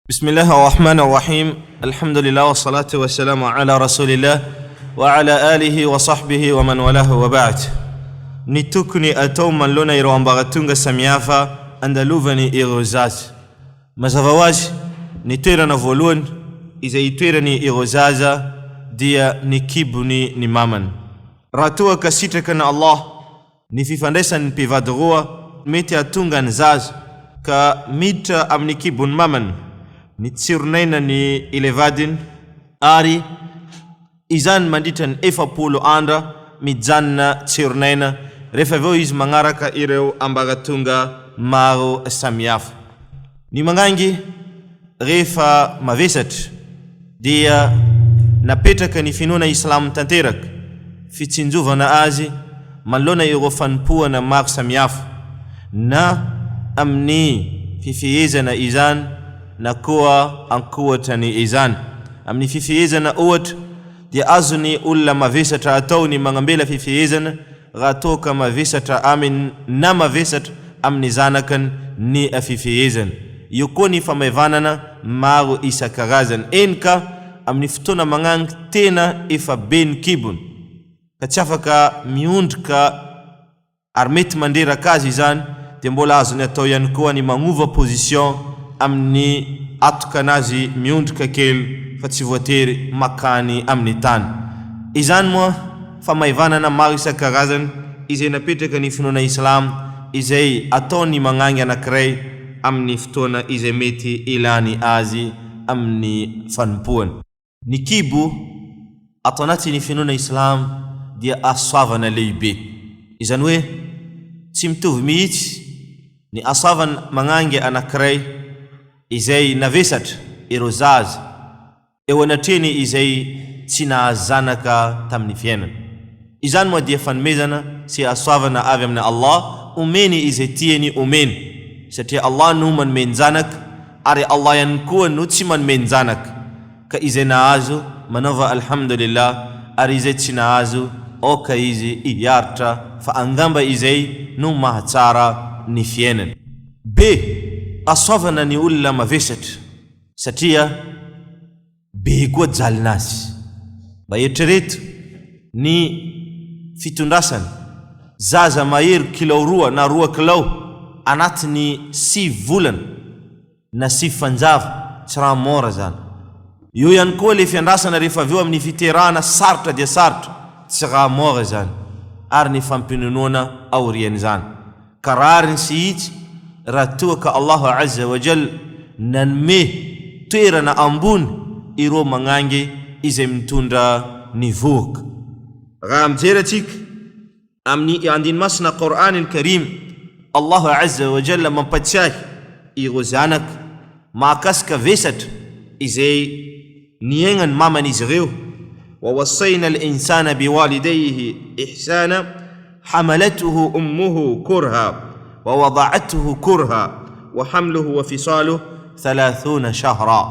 بسم الله الرحمن الرحيم. الحمد لله والصلاة والسلام على رسول الله وعلى آله وصحبه ومن والاه وبعد. Ni Tokony atao manoloana ireo ambaratonga samihafa andalovan ireo zaza. Mazava hoazy, ny toerana voalohany izay itoerany ireo zaza dia ny kibony ny mamany. Raha toa ka sitraka na Allah ny fifandraisan'ny mpivady roa mety hahatonga ny zaza ka miditra amin'ny kibony mamany ny tsironaina ny ilay vadiny ary izany mandritra ny 70 andra mijanona tsironaina rehefa aveo izy magnaraka ireo ambaratonga maro samihafa. Ny magnangy rehefa mavesatra dia napetraka ny finoana Islam tanteraka fitsinjovana azy manoloana ireo fanompoana maro samihafa na amin'ny fifehezana izany na koa ankoatrany izany. Amin'ny fifehezana ohatra dia azony olona mavesatra atao ny magnambela fifehezana raha toka mavesatra amin na mavesatra amin'ny zanakany ny fifehezana. Io koa ny famaevanana maro isan-karazany. Eny ka amin'ny fotoana magnangy tena efa be ny kibony ka tsy afaka miondrika ary mety mandreraka azy izany dia mbola azony atao ihany koa ny magnova position amin'ny atokanazy miondrika kely fa tsy voatery makany amin'ny tany. Izany moa famaevanana maro isan-karazany izay napetraka ny finoana Islam izay ataony magnangy anankiray amin'ny fotoana izay mety ilany azy amin'ny fanompoana. Ny kibo atao anatin'ny finoana Islam dia asoavana lehibe. Izany hoe tsy mitovy mihitsy ny asoavana magnangy anankiray izay navesatra ireo zaza eo anatreny izay tsy nahazanaka tamin'ny fiainana. Izany moa dia fanomezana sy asoavana avy amin'ny Allah omeny izay tiany omeny, satria Allah no manome zanaka ary Allah ihany koa no tsy manome zanaka. Ka izay nahazo manaova alhamdulillah ary izay tsy nahazo oka izy iaritra fa angamba izay no mahatsara ny fiainana. Asoavana ny olona mavesatra satria be koa jalinazy. Mba eritrereto ny fitondrasana zaza mahery kilao 2 na 2 kilao anatiny 9 volana na 9 fanjava tsy raha mora zany. Io ihany koa le fiandrasana rehefa aveo amin'ny fiterahana sarotra dia sarotra tsy raha mora zany ary ny fampinonoana aorian'izany. Karary ny sihitsy raha toa ka Allahu Azza wa Jal nanome toerana ambony ireo magnangy izay mitondra ny voka. Raha mijery atsika amin'ny andinomasina Qur'anin Karim, Allahu Azza wa Jalla mampatsiahy ireo zanaka mahakasika vesatra izay niaignany mamany izy ireo. Wa wassayna al-insana biwalidayhi ihsana hamalatuhu ummuhu kurha ووضعته كرها وحمله وفصاله 30 شهرا.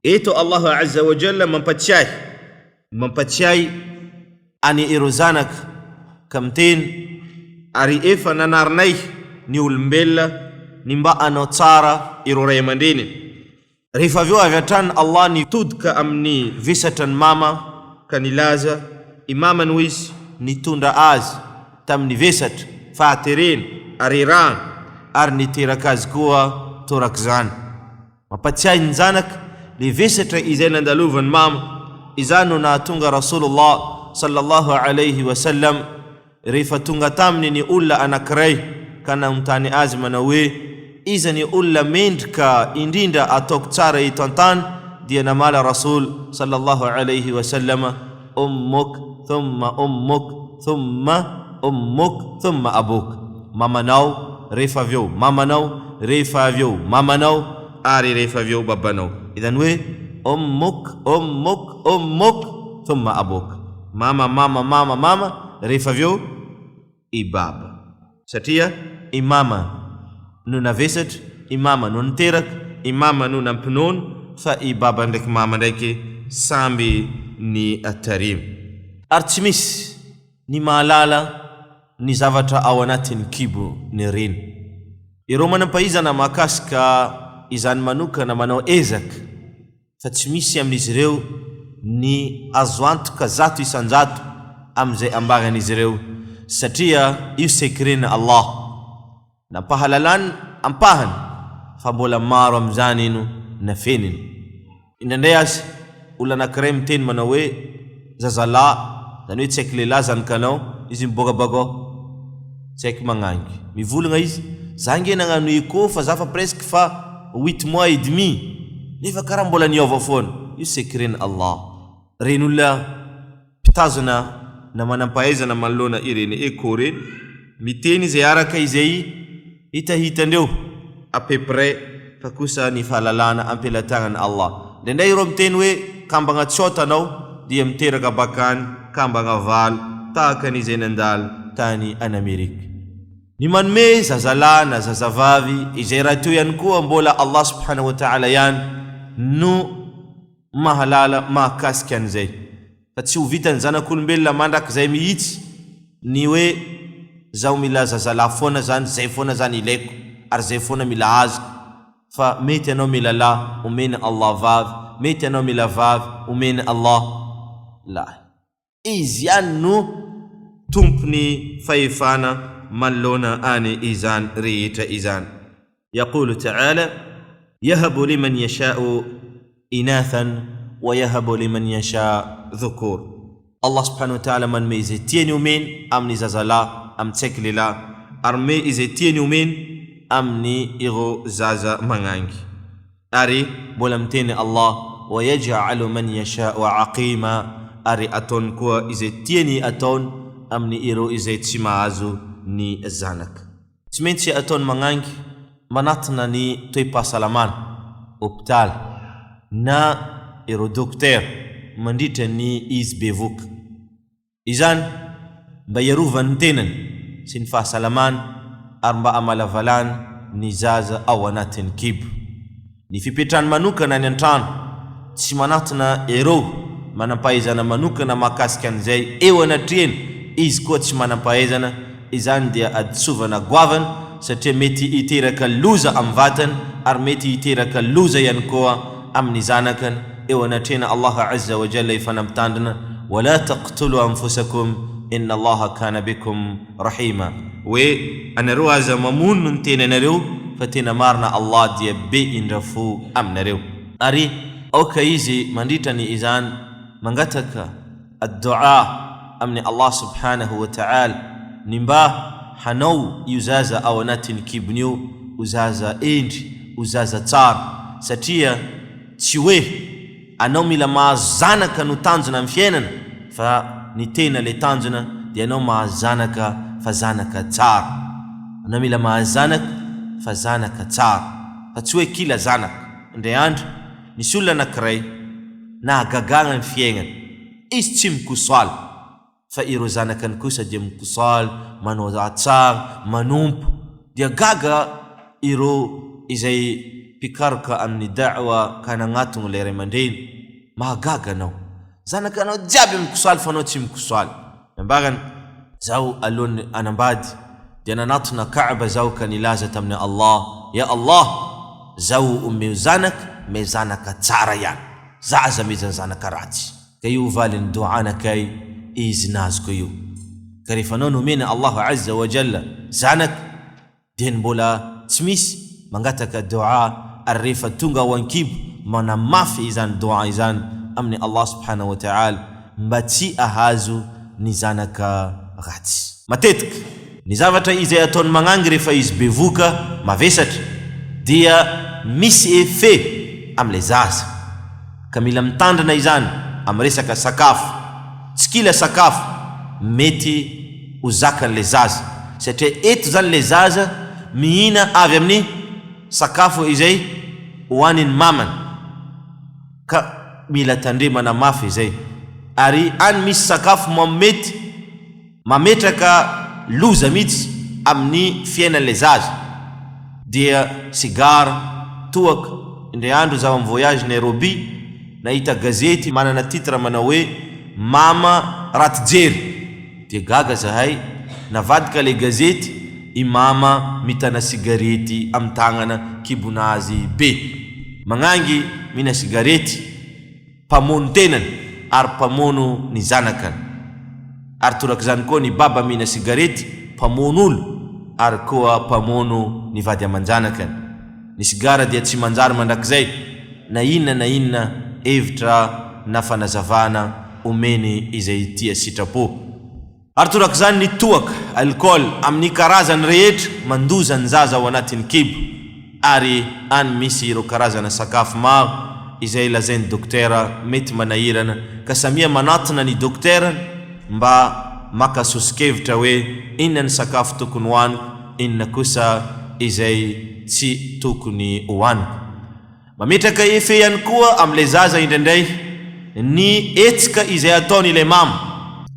Ito Allah Azza wa Jalla mampatsiahy ani ireo zanaka kamteny ary efa nanarnay ny olombelona ny mba anao tsara ireo ray aman-dreny. Rehefa aveo avy hatrany Allah nitodika amin'ny vesatra ny mama ka nilaza i mama no izy nitondra azy tamin'ny vesatra fahaterena ary rano ary niteraka azy koa torak'izany. Mampatsiahy ny zanaka le vesatra izay nandalovan mama. Izany no nahatonga Rasulullah sallallahu alayhi wa sallam rehefa tonga taminy ny olona anankiray ka nanontany azy manao hoe iza ny olona mendrika indrindra ataoko tsara eto an-tany dia namala Rasul sallallahu alayhi wa sallam ummuk thumma ummuk thumma ummuk thumma abuk. Mamanao rehefa aveo mamanao rehefa aveo mamanao ary rehefa aveo babanao. Izany hoe ummuk thumma abuk. Mama rehefa aveo i baba. Satria i mama no navesatra, i mama no niteraka, i mama no nampinono fa i baba ndraiky mama ndraiky samby ny atarim. Ary tsy misy ny mahalala ny zavatra ao anatin'ny kibo ny reny. Ireo manampaizana mahakasika izany manokana manao ezaka fa tsy misy amin'izy ireo ny azo antoka zato isanjato am'izay ambaran'izy ireo satria io sekrena Allah nampahalalany ampahany fa mbola maro am'izany ino nafeniny indraindray azy olona anankiray miteny manao hoe zazalahy zany hoe tsy haiko lehilahy zanakanao izy mibokaboka tsy haiko magnangy mivolagna izy zange nagnano écho fa za fa presque fa 8 mois et demi nefa karaha mbola niova foana io sekrena Allah reny olona pitazona na manampahaizana manoloana ireny écho reny miteny izay araka izay hitahitandreo à peu près fa kosa ny fahalalana ampelatagnany Allah ndraindray ireo miteny hoe kambagna tsota anao dia miteraka bakany kambagna valo tahaka n'izay nandalo tany an'Amerika ny manome zazalahy na zazavavy izay raha teo ihany koa mbola Allah subhanahu wa ta'ala ihany no mahalala mahakasika an'izay fa tsy ho vitany zanak'olombelona mandrakizay mihitsy ny hoe zaho mila zazalahy foana zany zay foana zany ilaiko ary zay foana mila azoko fa mety anao mila lahy omena Allah vavy mety anao mila vavy omena Allah lahy izy ihany no tompony fahefana manoloana any izany rehetra izany yaqulu ta'ala yahabu liman yasha'u inathan wa yahabu liman yasha' dhukur Allah subhanahu wa ta'ala manome izay tiany omeny amin'ny zazalahy amin'ny tsaiky lehilahy ary me izay tiany omeny amin'ny ireo zaza magnangy ary mbola miteny Allah wa yaj'alu man yasha'u aqima ary ataony koa izay tiany ataony amin'ny ireo izay tsy mahazo ny zanaka tsy maintsy ataony magnangy manatina ny toe-pahasalamana hôpital na ireo dokter mandritra ny izy bevoka izany mba iarovany ny tenany sy ny fahasalamana ary mba amalavalany ny zaza ao anatin'ny kibo ny fipetrany manokana ny antrano tsy manatina ireo manampahaizana manokana mahakasika an'izay eo anatreny izy koa tsy manampahaizana izany dia adisovana goavana satria mety hiteraka loza amin'ny vatany ary mety hiteraka loza ihany koa amin'ny zanakany eo anatrena Allah azza wa jalla ifanamtandana wala taqtulu anfusakum inna Allah kana bikum rahima we anareo aza mamono ny tenanareo fa tena marina Allah dia be indrafo aminareo ary oka izy mandritra ny izany mangataka ad-du'a amni Allah subhanahu wa ta'ala nimba hanao io zaza ao anatin'ny kibony io uzaza endry uzaza tsara satria tsy hoe anao mila mahazanaka no tanjona amin'ny fiainana fa ny tena le tanjona dia anao mahazanaka fa zanaka tsara anao mila mahazanaka fa zanaka tsara fa tsy hoe kila zanaka indray andro nisy olona anankiray nahagagagna ny fiainana izy tsy mikosaly fa ireo zanakany kosa dia mikosaly manao tsara manompo dia gaga ireo izay pikaroka amin'ny da'wa kana ngatogno le ray aman-dreny mahagaga anao zanakanao jiaby mikosaly fa anao tsy mikosaly ambagany zao alony anambady dia nanatona Kaaba zao ka nilaza tamin'ny Allah ya Allah zao umeo zanaka me zanaka tsara ihany zaza mezany zanaka ratsy ka io valiny du'anakay izy naziko io ka rehefa anao nomena Allahu azza wa jalla zanaka dia mbola tsy misy mangataka du'a ary rehefa tonga ao an-kibo manamafy izany du'a izany amin'ny Allah subhanahu wa ta'ala mba tsy ahazo ny zanaka ratsy matetika ny zavatra izay ataony magnangy rehefa izy bevoka mavesatra dia misy effet am'le zaza ka mila mitandrina izany amin'ny resaka sakafo tsy kila sakafo mety ho zakan'le zaza satria eto zany le zaza mihina avy amin'ny sakafo izay hoaniny mamany ka mila tandremana mafy izay ary any misy sakafo mamety mametraka loza mihitsy amin'ny fiainan'le zaza dia sigara toaka indray andro zaho amin'ny voyage Nairobi nahita gazety manana titre manao hoe mama raty jery dia gaga zahay navadika le gazety imama mitana sigarety am tagnana kibonazy be. Magnangy mina sigarety mpamono tenany ary mpamono ny zanakany. Ary torak zany koa ny baba mina sigarety mpamono olo ary koa mpamono ny vady aman-janakany. Ny sigara dia tsy manjary mandrakizay na inona hevitra na fanazavana omeny izay tia sitrapo. Ary torak zany ny toaka alcool amin'ny karazany rehetra mandoza ny zaza ao anatin'ny kibo. Ary any misy ireo karazana sakafo maro izay lazain'ny dokotera mety manahirana ka samia manatona ny dokotera mba makasosokevitra hoe inona ny sakafo tokony hohaniko, inona kosa izay tsy tokony hohaniko. Mametraka efe ihany koa am'le zaza indraindray ny etsika izay ataony ilay mama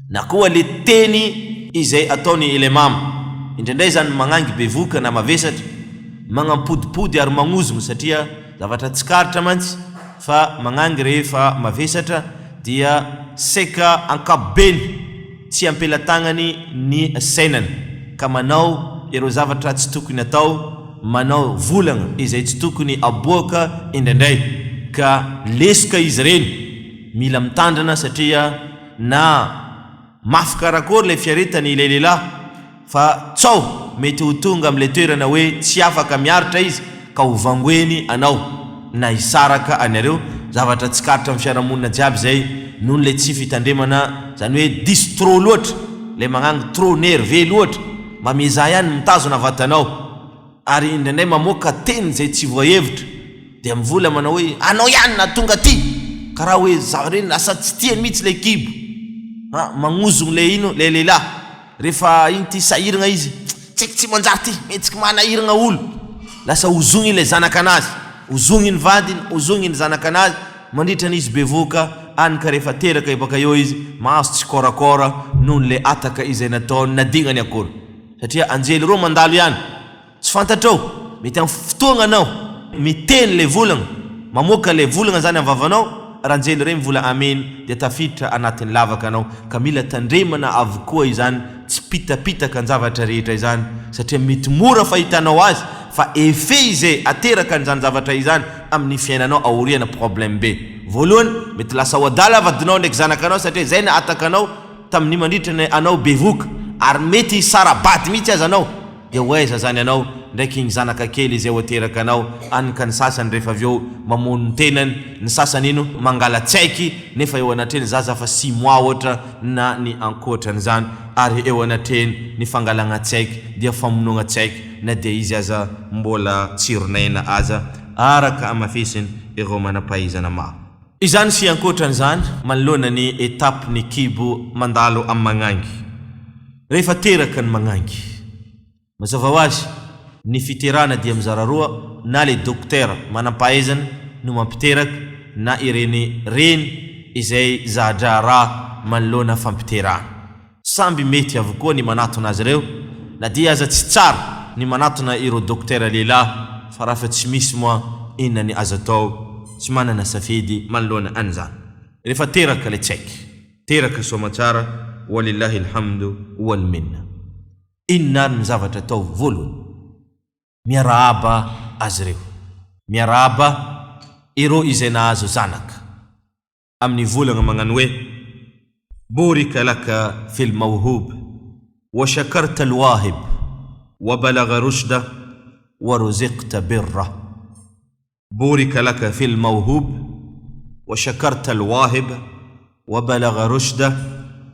na koa le teny izay ataony ilay mama. Indraindray zany magnangy bevoka na mavesatra magnampodipody ary magnozogno satria zavatra tsy karitra mantsy fa magnangy rehefa mavesatra dia seka ankapobeny tsy ampelatagnany ny sainany ka manao ireo zavatra tsy tokony atao, manao volagna izay tsy tokony aboaka indraindray ka lesoka izy reny. Mila mitandrana satria na mafy karakory le fiaretany ilay lehilahy fa tsao mety ho tonga am'le toerana hoe tsy afaka miaritra izy ka ho vangoeny anao na hisaraka anareo. Zavatra tsy karitra amin'ny fiarahamonina jiaby zay noho le tsy fitandremana, zany hoe diso trop loatra, le magnangy trop nerveux loatra, mameza ihany mitazona vatanao ary indraindray mamoaka teny zay tsy voahevitra dia mivola manao hoe anao ihany na tonga ty karaha hoe zareny lasa tsy tiany mihitsy le kibo. Magnozogno le ino le lehilahy rehefa iny ty sahiragna izy tsy manjary ty metsika manahiragna olo, lasa hozogny le zanakanazy, hozogny ny vadiny, hozogny ny zanakanazy mandritra n'izy bevoka any ka rehefa teraka baka eo izy mahazo tsy korakora noho le ataka izay nataony nadignany akory satria anjely reo mandalo ihany tsy fantatrao mety amin'ny fotoagna anao miteny le volagna mamoaka le volagna zany avavanao ranjely reny vola amen dia tafiditra anatin'ny lavaka anao ka mila tandremana avokoa izany tsy pitapitaka ny zavatra rehetra izany satria mety mora fahitanao azy fa efe izay ateraka an'izany zavatra izany amin'ny fiainanao aoriana problème be. Voalohany mety lasa ho adala vadinao ndraiky zanakanao satria zay na atakanao tamin'ny mandritra anao bevoka ary mety sarabady mihitsy azy anao dia hoaiza zany anao ndraiky igny zanaka kely izay ho ateraka anao any ka ny sasany rehefa avy eo mamono ny tenany, ny sasany ino mangala tsaiky nefa eo anatreny zaza fa 6 mois ohatra na ny ankoatran'izany ary eo anatreny ny fangalagna tsaiky dia famonoagna tsaiky na dia izy aza mbola tsironaina aza araka amafisiny ireo manam-pahaizana maro. Izany sy ankoatran'izany manoloana ny etape ny kibo mandalo amin'ny magnangy. Rehefa teraka ny magnangy mazava ho azy ny fiterana dia mizara roa, na le dokotera manam-pahaizana no mampiteraka na ireny izay zadrara manoloana fampiterana. Samby mety avokoa ny manatona azy reo na dia aza tsy tsara ny manatona ireo dokotera lehilahy fa raha fa tsy misy moa inona ny azo atao, tsy manana safidy manoloana an'izany. Rehefa teraka le tsaiky, teraka soamatsara, walillahi alhamdu wal minna. Inona ny zavatra atao voalohany? Miarahaba azy reo, miarahaba ireo izay nahazo zanaka amin'ny volagna magnano hoe burika laka fil mawhub wa shakarta alwahib wa balagha rushda wa ruziqta birra. Burika laka fil mawhub wa shakarta alwahib wa balagha rushda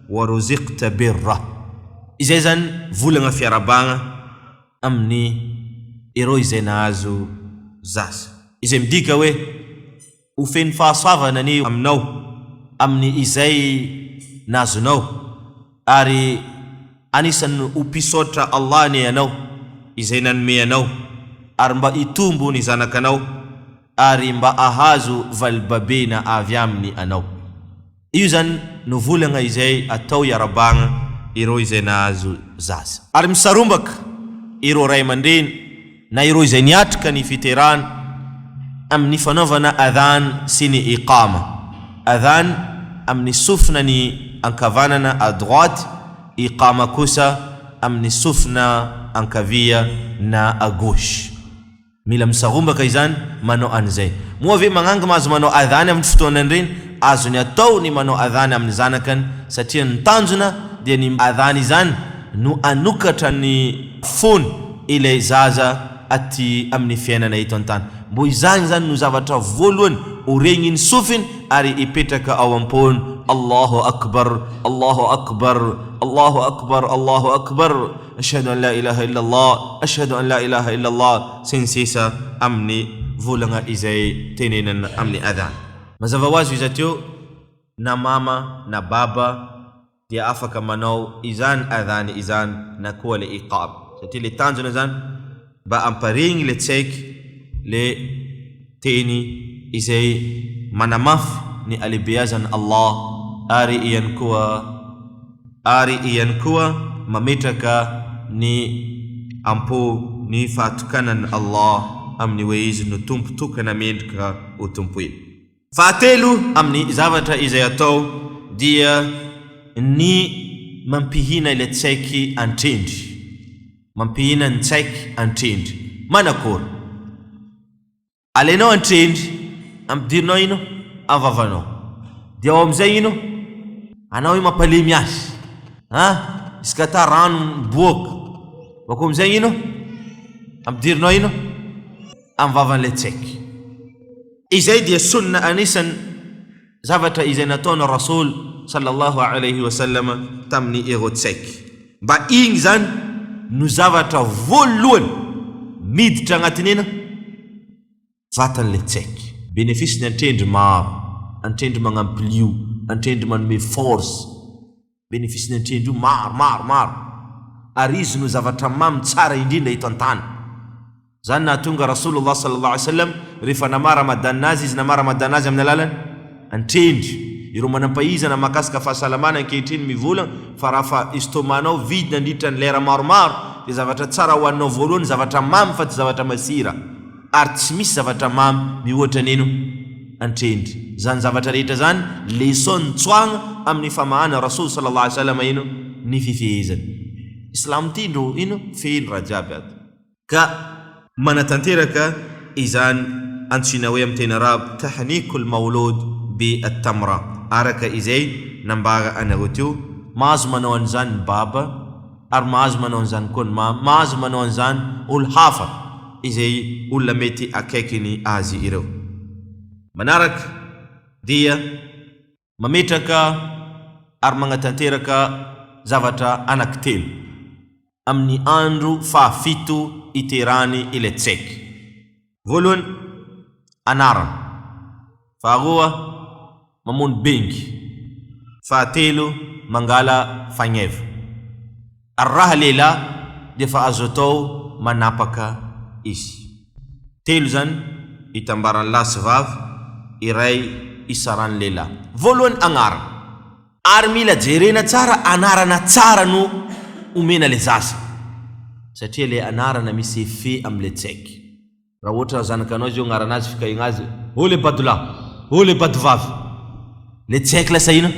wa ruziqta birra. Izay zany volagna fiarabagna amin'ny ireo izay nahazo zaza. Izay midika hoe ho feny fahasoavana ny aminao amin'ny izay nazonao ary anisan'ny upisotra Allah ny anao izay nanome anao ary mba itombo ny zanakanao ary mba ahazo valibabena avy aminy anao. Io zany no volagna izay atao iarabagna ireo izay nahazo zaza. Ary misarombaka ireo ray aman-dreny na ireo izay niatrika ny fiterana amin'ny fanaovana adhan sy ny iqama. Adhan amin'ny sofina ny ankavanana à droite, iqama kosa amin'ny sofina ankavia na agauche. Mila misagomba ka izany manao an'izay. Moa ve magnanga mahazo manao adhany amin'ny fotoana ireny, azony atao ny manao adhany amin'ny zanakany satria ny tanjona dia ny adhany izany no anokatra ny fony ilay zaza aty amin'ny fiainana eto an-tany. Mbo izany zany no zavatra voalohany oregny ny sofiny ary ipetraka ao am-pony. Allahu akbar, Allahu akbar, Allahu akbar, Allahu akbar, ashhadu an la ilaha illa Allah, ashhadu an la ilaha illa Allah, sen sisa amin'ny volagna izay tenenana amin'ny adhan. Mazava ho azy izy ateo na mama na baba dia afaka manao izany adhany izany na koa le iqam satria le tanjona zany mba amparegny le tsaiky le teny izay manamafy ny alebeazany Allah ary iany koa mametraka ny ampo ny fahatokanany Allah amin'ny hoe izy no tompo tokana mendrika ho tompo iny. Fahatelo amin'ny zavatra izay atao dia ny mampihina ile tsaiky antendry. Mampihina ny tsaiky antendry. Manakory? Alainao antendry, ampidirinao ino? Avavanao. Dia ao amizay ino? Anao mampalemy azy. Iska ta rano miboaka. Bako amizay ino? Ampidirinao ino? Amvavan'le tsaiky. Izay dia sunna anisan zavatra izay nataona Rasul sallallahu alayhi wa sallam tamin'ny ireo tsaiky. Mba igny zany no zavatra voalohany miditra agnatiny ina vatan'le tsaiky. Benefisy ny antendry maro, antendry magnampilio, antendry manome force. Benefisy ny antendry maro. Ary izy no zavatra mamy tsara indrindra eto an-tany. Zany nahatonga Rasulullah sallallahu alaihi wasallam rehefa namara madanazy izy namara madanazy amin'ny alalany antendry. Ireo manampahizana makasika fahasalamana ankehitriny mivolagna fa raha estomac-nao vide nandritra ny lera maromaro dia zavatra tsara ho anao voalohany zavatra mamy fa tsy zavatra masira. Ary tsy misy zavatra mamy mihoatra neno antendry. Zany zavatra rehetra zany leçon tsoagna amin'ny famahana Rasul sallallahu alaihi wasallam ino ny fifehezany. Islam tindro ino fehiny raha jiaby ato. Ka manatanteraka izany antsina hoe amin'ny teny arabo tahnikul maulud bi at-tamra. Araka izay nambara anareo teo mahazo manao an'izany ny baba ary mahazo manao an'izany koa ny mama, mahazo manao an'izany olo hafa izay olona mety akaikiny azy ireo. Manaraka dia mametraka ary magnatanteraka zavatra anankitelo amin'ny andro fahafito iterany ile tsaiky. Voalohany anarana, faharoa mamono bengy, fahatelo mangala fagneva. Ary raha lela dia fa azo atao manapaka izy. Telo zany itambaran'ny lahy sy vavy, iray isaran'ny lela. Voalohany agnarana. Ary mila jerena tsara anarana tsara no omena le zaza. Satria le anarana misy effet am'le tsaiky. Raha ohatra zanakanao zio agnarana azy fikahigna azy, o le badolahy, o le badovavy. Le tsaiky lasa ino?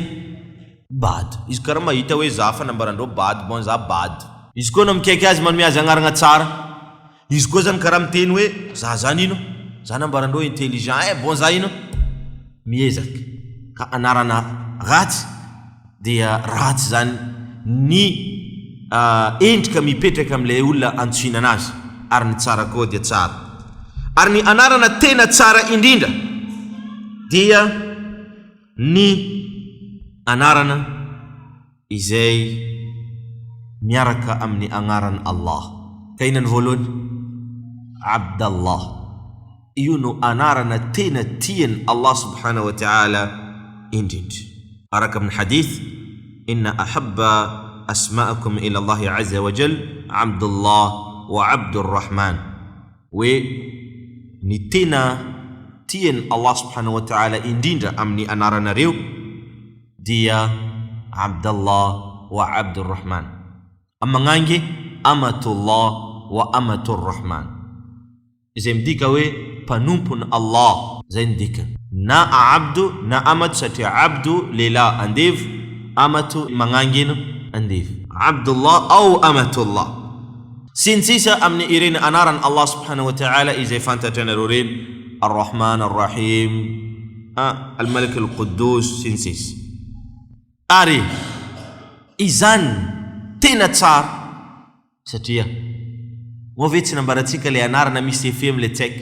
Bado. Izy karaha mahita hoe zafa nambarandreo bado, bon za bado. Izy koa no mikaiky azy manome azy agnarana tsara. Izy koa zany karaha miteny hoe za zany ino? Za nambarandreo intelligent, bon za ino? Miezaka. Ka anarana ratsy dia ratsy zany ny endrika mipetraka am'le olona antsoina azy ary ny tsara koa dia tsara. Ary ny anarana tena tsara indrindra dia ny anarana izay miaraka amin'ny agnaran'ny Allah. Ka inany voalohany? Abdallah. Io no anarana tena tiany Allah subhanahu wa ta'ala indrindra. Araka amin'ny hadith, inna ahabba asma'akum ila Allah azza wa jal Abdullah wa Abdurrahman. We ni tena tiany Allah subhanahu wa ta'ala indrindra amin'ny anaranareo dia Abdullah wa Abdurrahman. Amangange amatullah wa amaturrahman. Izay midika hoe mpanompon'ny Allah zay ndika. Na abdu na amat satria abdu lela andevo, amatu mangangeno andevo. Abdullah au amatullah. sinsisa amni ireny anaran Allah subhanahu wa ta'ala izay fantatrana reny Ar-Rahman Ar-Rahim, Al-Malik Al-Quddus sinsis. Ary izany tena tsara satria moa tsy nambaratsika le anarana misy FM le tsaika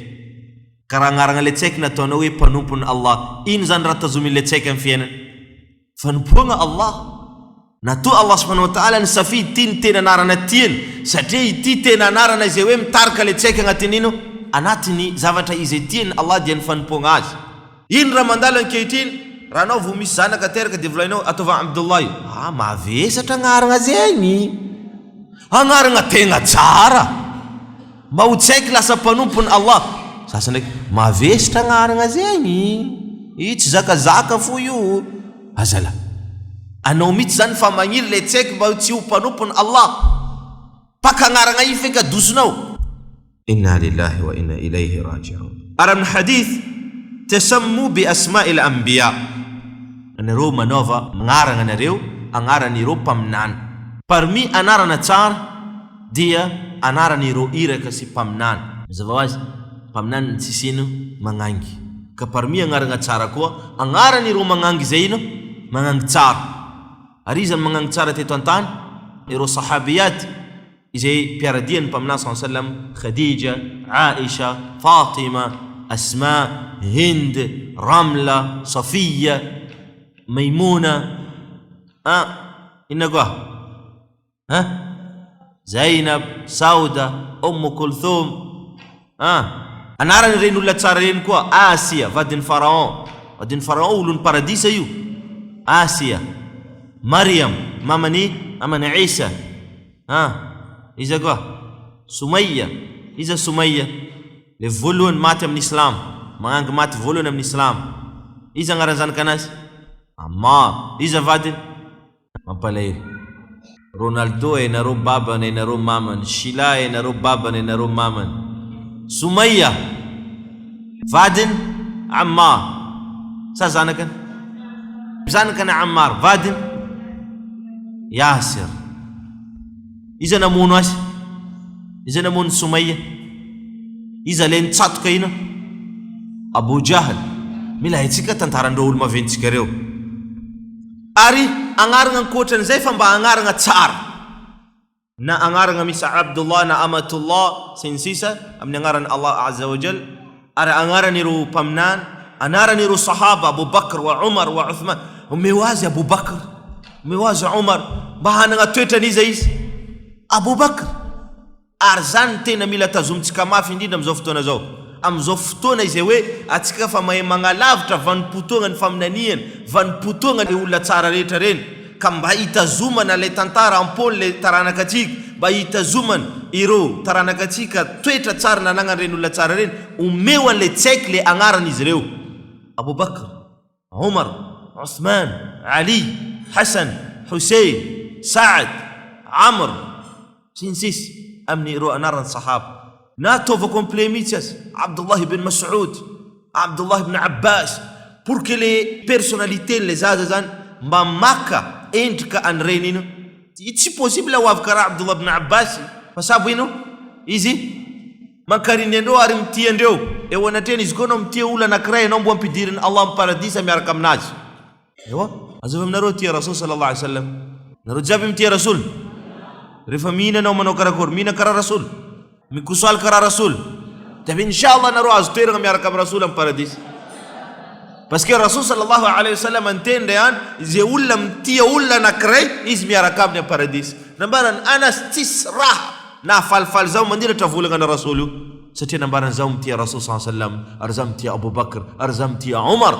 karaha agnarana le tsaika nataonao hoe mpanompony Allah. Ino zany raha tazomin'ny le tsaika amin'ny fiainana? Fanompoagna Allah. Natoa Allah subhanahu wa ta'ala ny safidy ty ny tena anarana tiany satria ity tena anarana izay hoe mitarika le tsaika agnatin'ino anatiny zavatra izay tiany Allah dia ny fanompoagna azy. Ino raha mandalo ankehitriny raha anao vo misy zanaka teraka dia volainao ataova Abdullah io, mavesatra agnarana zegny, agnarana tegna tsara, mba ho tsaika lasa mpanompony Allah. Sasany ndraiky mavesatra agnarana zegny, io tsy zakazaka fo io. Azala anao mitsy zany fa magniry le tsaika mba tsy ho mpanompony Allah, paka agnarana io feka dosonao. Inna lillahi wa inna ilayhi raji'un. Ary amin'ny hadith tasammu bi asma'i al-anbiya, anareo manaova magnarana anareo agnaran'ireo mpaminana. Parmi anarana tsara dia anaran'ireo iraka sy mpaminana. Mazava ho azy mpaminana tsy sino magnangy, ka parmi agnarana tsara koa agnaran'ireo magnangy zay ino magnangy tsara. Ary izany magnangy tsara teto an-tany ireo sahabiyat izay piaradian'ny mpaminana sallallahu alaihi wasallam: Khadija, Aisha, Fatima, Asma, Hind, Ramla, Safiya, Maimuna, inna koa Zainab, Sauda, Kulthum. Anaran reny olona tsara reny koa: Asia, vadin'ny Pharaon, olon'ny paradisa io. Asia, Maryam, mamani Isa. Iza koa Sumayya, iza Sumayya le voalohany maty amin'ny Islam, magnangy maty voalohany amin'ny Islam. Iza agnarany zanakanazy? Ammar. Iza vadiny? Mampalahelo. Ronaldo enareo babany enareo mamany, Shila enareo babany enareo mamany. Sumayya vadiny Ammar, sa zanakany Ammar, vadiny Yasir. Iza namono azy? Iza namono Sumayya? Iza le nitsatoka ino? Abu Jahl. Mila haitsika tantarandreo olo maventsika reo. Ary agnarana ankoatran'izay fa mba agnarana tsara, na agnarana misy Abdullah na Amatullah sy ny sisa amin'ny agnarany Allah azza wa jal. Ary agnaran'ireo mpaminana, anaran'ireo sahaba Abu Bakr wa Umar wa Uthman. Omeo azy Abu Bakr, omeo azy Umar, mba hanana toetran'iza izy Abu Bakr. Ary zany tena mila tazomitsika mafy indrindra am'izao fotoana zao. Am'izao fotoana izay hoe atsika fa mahay magnalavitra vanimpotoagna ny faminaniana, vanimpotoagna le olona tsara rehetra reny, ka mba hitazomana le tantara ampôly le taranakatsika, mba hitazomana ireo taranakatsika toetra tsara nanagnan reny olona tsara reny, omeo an'le tsaiky le agnaran'izy ireo: Abu Bakr, Umar, Uthman, Ali, Hassan, Hussein, Saad, Amr, sinsis amin'ny ireo anaran'ny sahaba. Na ataova complet mihitsy azy: Abdullah ibn Mas'ud, Abdullah ibn Abbas, pour que les personnalités les zaza zany mba maka endrika an'ireny ino. Tsy possible ho avy karaha Abdullah ibn Abbas, fa sabo ino izy mankariny andreo ary mitia andreo. Eo anatreny izy koa anao mitia olona anankiray, anao mbo ampidiriny Allah amin'ny paradisa miaraka aminazy. Ewa azova aminareo tia Rasul sallallahu alaihi wasallam. Nareo jiaby mitia Rasul. Rehefa mihina anao manao karakory, mihina karaha Rasul, mikosoaly karaha Rasul, dia inshallah nareo azo toerana miaraka amin'ny Rasul amin'ny paradisa. Parce que Rasul sallallahu alaihi wasallam antendre any izay olona mitia olona anankiray izy miaraka aminy amin'ny paradisa. Nambarany Anas tsisy raha na falifaly zao mandiratra volagna na Rasul io, satria nambarany zao mitia Rasul sallallahu alaihi wasallam, ary zao mitia Abu Bakr, ary zao mitia Umar,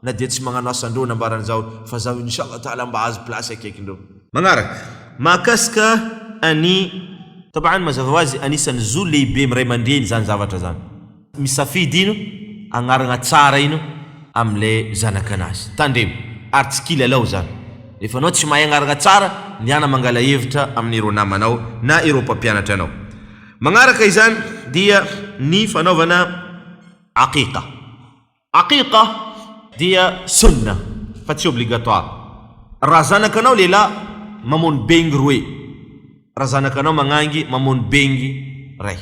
na dia tsy magnano asandreo nambarany zao, fa zao inshallah taala mba azo place akaikindreo. Magnaraka mahakasika any taban mazava ho azy anisan'ny zo lehibe miray mandreny zany zavatra zany, misafidy ino agnarana tsara ino am'le zanakanazy, tandremo ary tsy kilalao zany. Rehefa anao tsy mahay agnarana tsara, niana mangala hevitra amin'ireo namanao na ireo mpampianatra anao. Magnaraka izany dia ny fanaovana aqiqa. Aqiqa dia sunna fa tsy obligatoire. Raha zanakanao lehilahy mamono bengy roe, raha zanakanao magnangy mamono bengy ray.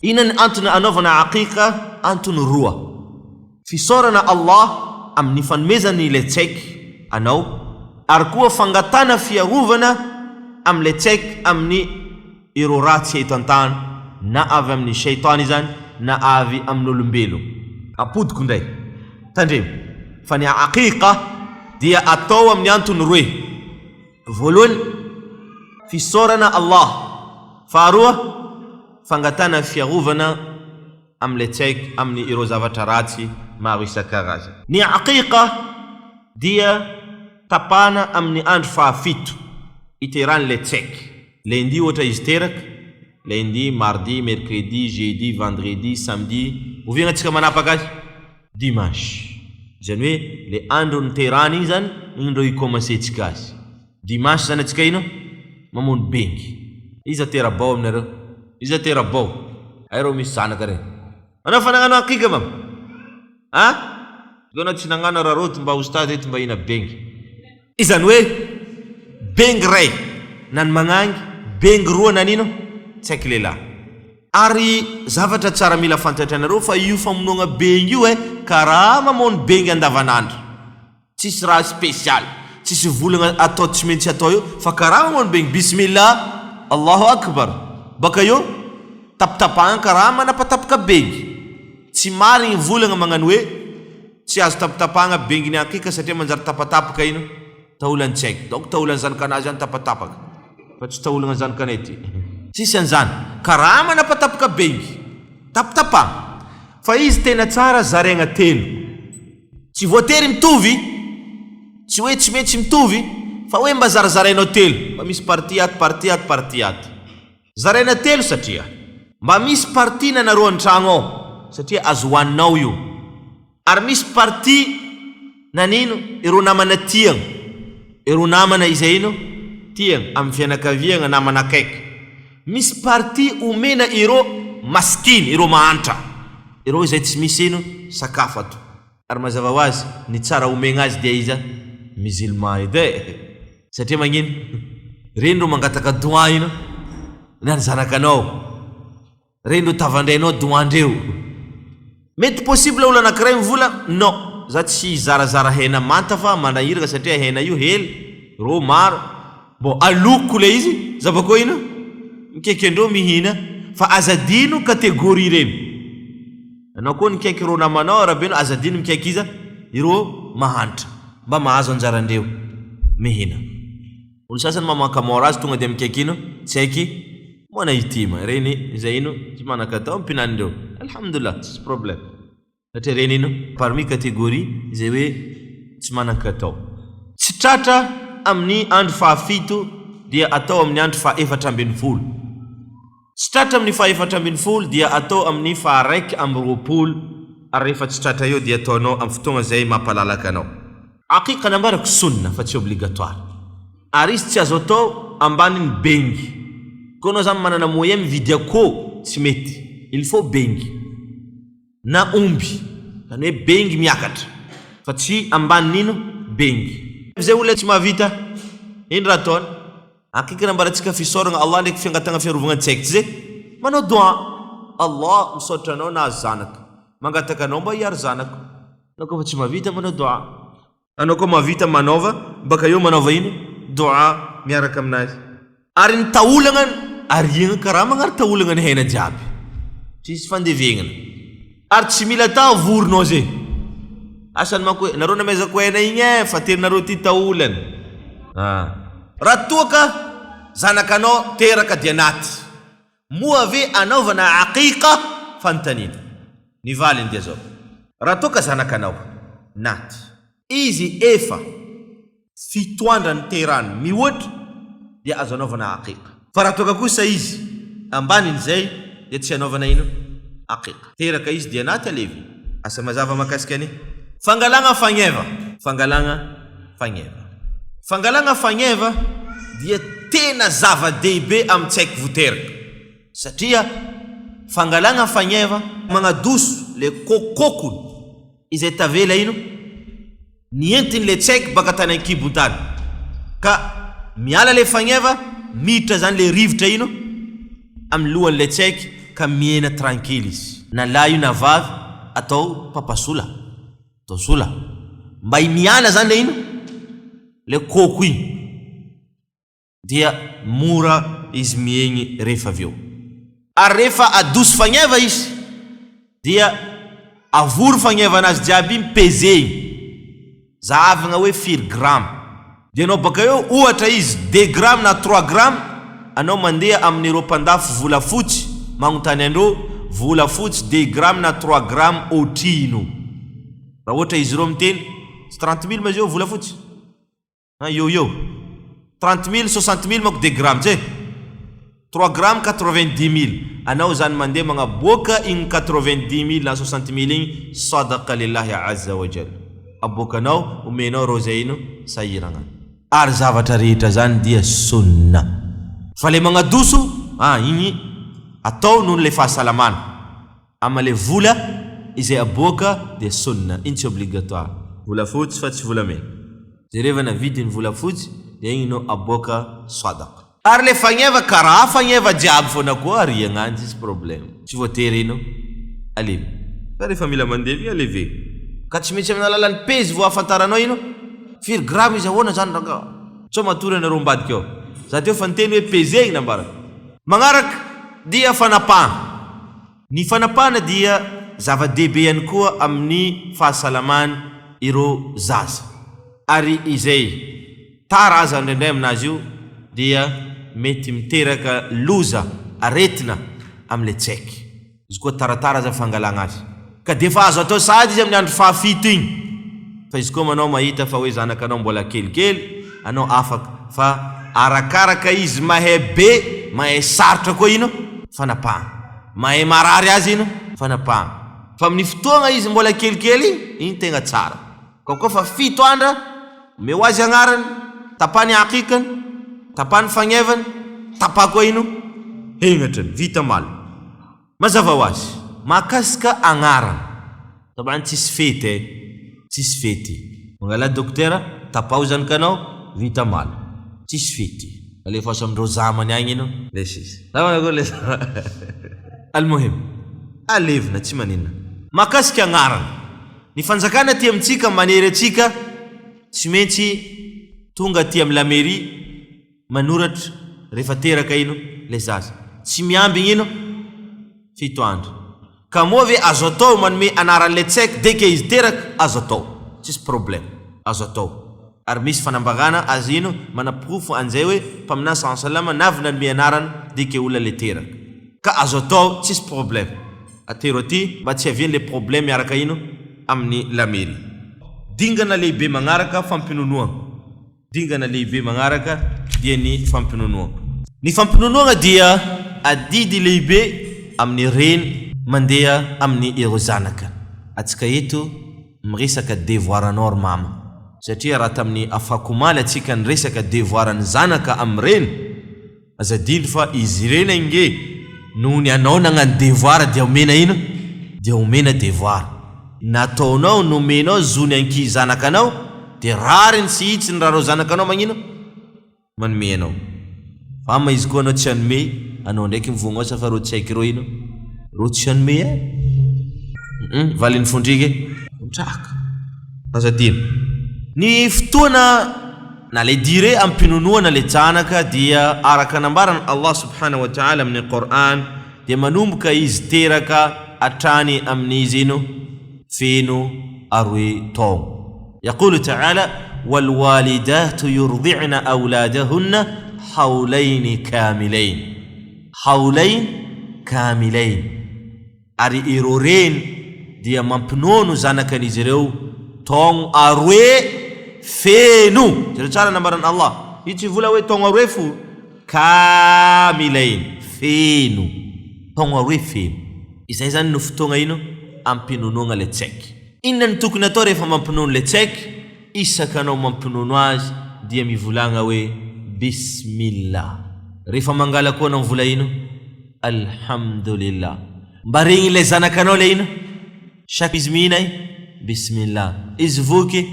Inany antony anaovana aqiqa? Antony roa. Fisaorana Allah amin'ny fanomezany le tsaiky anao, ary koa fangatana fiarovana am'le tsaiky amin'ny ireo raha tsy eto an-tany, na avy amin'ny shaitany zany na avy amin'olombelo. Apodiko ndray tandremo fa ny aqiqa dia atao amin'ny antony roe. Voalohany, fisaorana Allah. Faharoa, fangatana fiarovana am'le tsaiky amin'ny ireo zavatra ratsy maro isan-karazany. Ny aqiqa dia tapana amin'ny andro fahafito iteran'le tsaiky. Lundi ohatra izy teraka, lundi, mardi, mercredi, jeudi, vendredi, samedi, oviagnatsika manapaka azy dimanche. Zany hoe le andro niterana igny zany indro ikomansetsika azy. Dimanche zany atsika ino mamono bengy. Iza tera-bao aminareo? Iza tera-bao? Aireo misy zanaka regny. Anao fa nagnano aqiqa mam? Anao tsy nagnano raroty mba ostady eto mba ina bengy. Izany hoe bengy ray nany magnangy, bengy roa nanino tsy aiky lehilahy. Ary zavatra tsara mila fantatranareo fa io famonoagna bengy io karaha mamono bengy andavanandro. Tsisy raha spécial, tsisy volagna atao tsy maintsy atao io, fa karaha mamono bengy. Bismillah, Allahu akbar. Baka io tapitapahana karaha manapatapaka bengy. Tsy marigny volagna magnano hoe tsy azo tapitapahana bengy ny aqiqa satria manjary tapatapaka ino taolany tsy aiky. Donc taolany zanakanazy zany tapatapaka, fa tsy taolagna zanakanay ty. Tsisy an'izany, karaha manapatapaka bengy tapitapahana. Fa izy tena tsara zaraigna telo. Tsy voatery mitovy, tsy hoe tsy maintsy mitovy, fa hoe mba zarazarainao telo, mba misy parti ato, parti ato, parti ato. Zaraina telo satria mba misy parti nanareo an-tragno ao satria azo hoaninao io. Ary misy parti nanino ireo namana tiagna, ireo namana izay ino tiagna amin'ny fianakaviagna namana akaiky. Misy parti omena ireo maskiny, ireo mahantra, ireo izay tsy misy ino sakafo ato. Ary mazava ho azy ny tsara omegna azy dia iza musulman edy satria magnino reno mangataka doa ino nany zanakanao, reno tavandrainao doandreo. Mety possible olo anankiray mivola non, za tsy zarazara hena manta fa manahiraka satria hena io hely ro maro. Bon aloko le izy zavako ino mikaiky andreo mihina, fa azadino kategorie reny. Anao koa nikaiky ro namanao rabeno azadino mikaiky iza ireo mahantra mba mahazo anjarandreo mihina. Olo sasany mamaka mora azy tonga dia mikaiky ino tsy aiky mona itima reny izay ino tsy manakatao ampinanindreo. Alhamdulillah, tsy problème satria reny ino parmi catégorie izay hoe tsy manankatao. Tsy tratra amin'ny andro fahafito dia atao amin'ny andro faha-efatra ambin'ny folo. Tsy tratra amin'ny faha-efatra ambin'ny folo dia atao amin'ny faha-raiky amby roapolo, ary rehefa tsy tratra io dia ataonao amin'ny fotoagna zay mampalalaka anao. Aqiqa nambarako sunna fa tsy obligatoire. Ary izy tsy azo atao ambanin'ny bengy. Koa anao zany manana moyen mividy akoho tsy mety, il faut bengy na omby, zany hoe bengy miakatra fa tsy ambanin'ino bengy. Zay olona tsy mahavita ino raha ataony? Aqiqa nambarantsika fisaoragna Allah ndraiky fiangatagna fiarovagna tsaiky tsy zay manao doa. Allah misaotra anao na zanaka, mangataka anao mba hiaro zanako. Anao koa fa tsy mahavita manao doa, anao koa mahavita manaova baka eo manaova ino doa miaraka aminazy. Ary ny taolagna ariagna karaha magnary taolagna ny hena jiaby, tsisy fandevegnana. Ary tsy mila tao voronao zay asany manko hoe nareo namezako hena igny fa terinareo ty taolany. Raha toa ka zanakanao teraka dia naty, moa ave anaovana aqiqa fantanina ny valiny dia zao. Raha toa ka zanakanao naty izy efa fito andro ny terany mihoatra dia azo anaovana aqiqa. Fa raha toa ka kosa izy ambanin'izay dia tsy anaovana ino aqiqa. Teraka izy dia naty alevy. Asa mazava makasika any fangalagna fagneva. Fangalagna fagneva dia tena zava-dehibe amin'ny tsaiky voteraka satria fangalagna fagneva magnadoso le kokokony izay tavela ino nientiny le tsaiky baka tany an-kibon-tany, ka miala le fagneva miditra zany le rivotra ino amin'ny lohan'le tsaiky ka miena tranquille izy na lahy io na vavy atao papasola atao sola mba imiana zany le ino le koko iny dia mora izy miegny rehefa avy eo ary rehefa adoso fagneva izy dia avory fagneva anazy jiaby mipezegny zahavagna hoe 4 grame dia anao baka eo ohatra izy 2 grame na 3 grame anao mandeha amin'ny ropandafo volafotsy magnontany andreo volafotsy 2 grame na 3 grame otrino raha ohatra izy reo miteny 30 000 ma zio volafotsy eo 30 000 60 000 mako 2 grame tse 3 grame 90 000 anao zany mandeha magnaboaka igny 90 000 na 60 000 igny sadaqa lillahi azza wa jalla abokanao omenao reo zay ino sahiragna ary zavatra rehetra zany dia sunna fa le magnadoso igny atao noho le fahasalamana ama le vola izay aboaka dia sunna iny tsy obligatoire vola fotsy fa tsy volamena zay rehefa navidy ny vola fotsy dia igny no aboaka sadaqa ary le fagneva karaha fagneva jiaby foana koa ariagnany tsisy problème tsy voatery ino alevy fa rehefa mila mandevy alevy ka tsy maintsy amin'ny alalan'ny pezy vo afantaranao ino 4 grame izy ahoana zany ranga tsao matory anareo mbadika ao za teo fa niteny hoe pezegny nambara magnaraka dia fanapahana ny fanapahana dia zava-dehibe ihany koa amin'ny fahasalamany ireo zaza ary izay tara aza indraindray aminazy io dia mety miteraka loza aretina amile tsaiky izy koa taratara za fangalagna azy ka defa azo atao sady izy amin'ny andro fahafito igny fa izy koa manao mahita fa hoe zanakanao mbola kelikely anao afaka fa arakaraka izy mahay be mahay sarotra koa ino fanapahana mahay marary azy ino fanapahana fa amin'ny fotoagna izy mbola kelikely igny tegna tsara koa fa 7 andra meo azy agnarany tapany akikany tapany fagnevany tapa koa ino hengatrany vita mal mazava ho azy mahakasika agnarana tabany tsisy fety tsisy fety mangala dokotera tapao zany kanao vita mal tsisy fety alefa samindreo zamany agny ino lesis almuhim alevina tsy manina mahakasika agnarana ny fanjakana ty amitsika manery atsika tsy maintsy tonga ty amin'ny lamairie manoratra rehefa teraka ino le zaza tsy miamby ino 7 andro ka moa ve azo atao manome anaran'le tsaiky deke izy teraka azo atao tsisy problème azo atao ary misy fanambagana azy ino manaprofo anzay hoe mpaminany salama navy nanome anarana deke olona le teraka ka azo atao tsisy problème atero aty mba tsy haviany le problème miaraka ino amin'ny lamairie dingana lehibe magnaraka fampinonoagna dingana lehibe magnaraka dia ny fampinonoagna ny fampinonoagna dia adidy lehibe amin'ny reny mandeha amin'ny ireo zanaka atsika eto miresaka devoiranao mama satria raha tamin'ny afakomaly atsika niresaka devoiran'ny zanaka amin'ny reny azadily fa izy reny inge nohony anao nagnano devoir dia omena ino dia omena devoir nataonao nomenao zony anki zanakanao dia rariny sy hitsy ny raha reo zanakanao magnino manome anao fa ama izy koa anao tsy anome anao ndraiky mivogno asa fa reo tsy haiky reo ino reo tsy anome valin'ny fondrike mitraka azadino ny fotoana na le dire ampinonoana le janaka dia araka nambarana Allah subhanahu wa ta'ala amin'ny Qur'an dia manomboka izy teraka atrany amin'izy ino feno aroe taogno يقول تعالى والوالدات يرضعن أولادهن حولين كاملين أري إيرورين دي ممبنون زانك نزريو تون أروي فينو جرشارة نمبران الله يتي فولاوي تون أروي فو كاملين فينو تون أروي فينو إذا نفتون أينو أمبنونون لتسك إنن تكنتوري فممبنون لتسك إسا كانوا ممبنونواج دي ميفولانغا وي بسم الله ريفا مانغالا كونا مفولاينو الحمد لله مبارين لزانا كانوا لينو شاك بزميناي بسم الله إزفوكي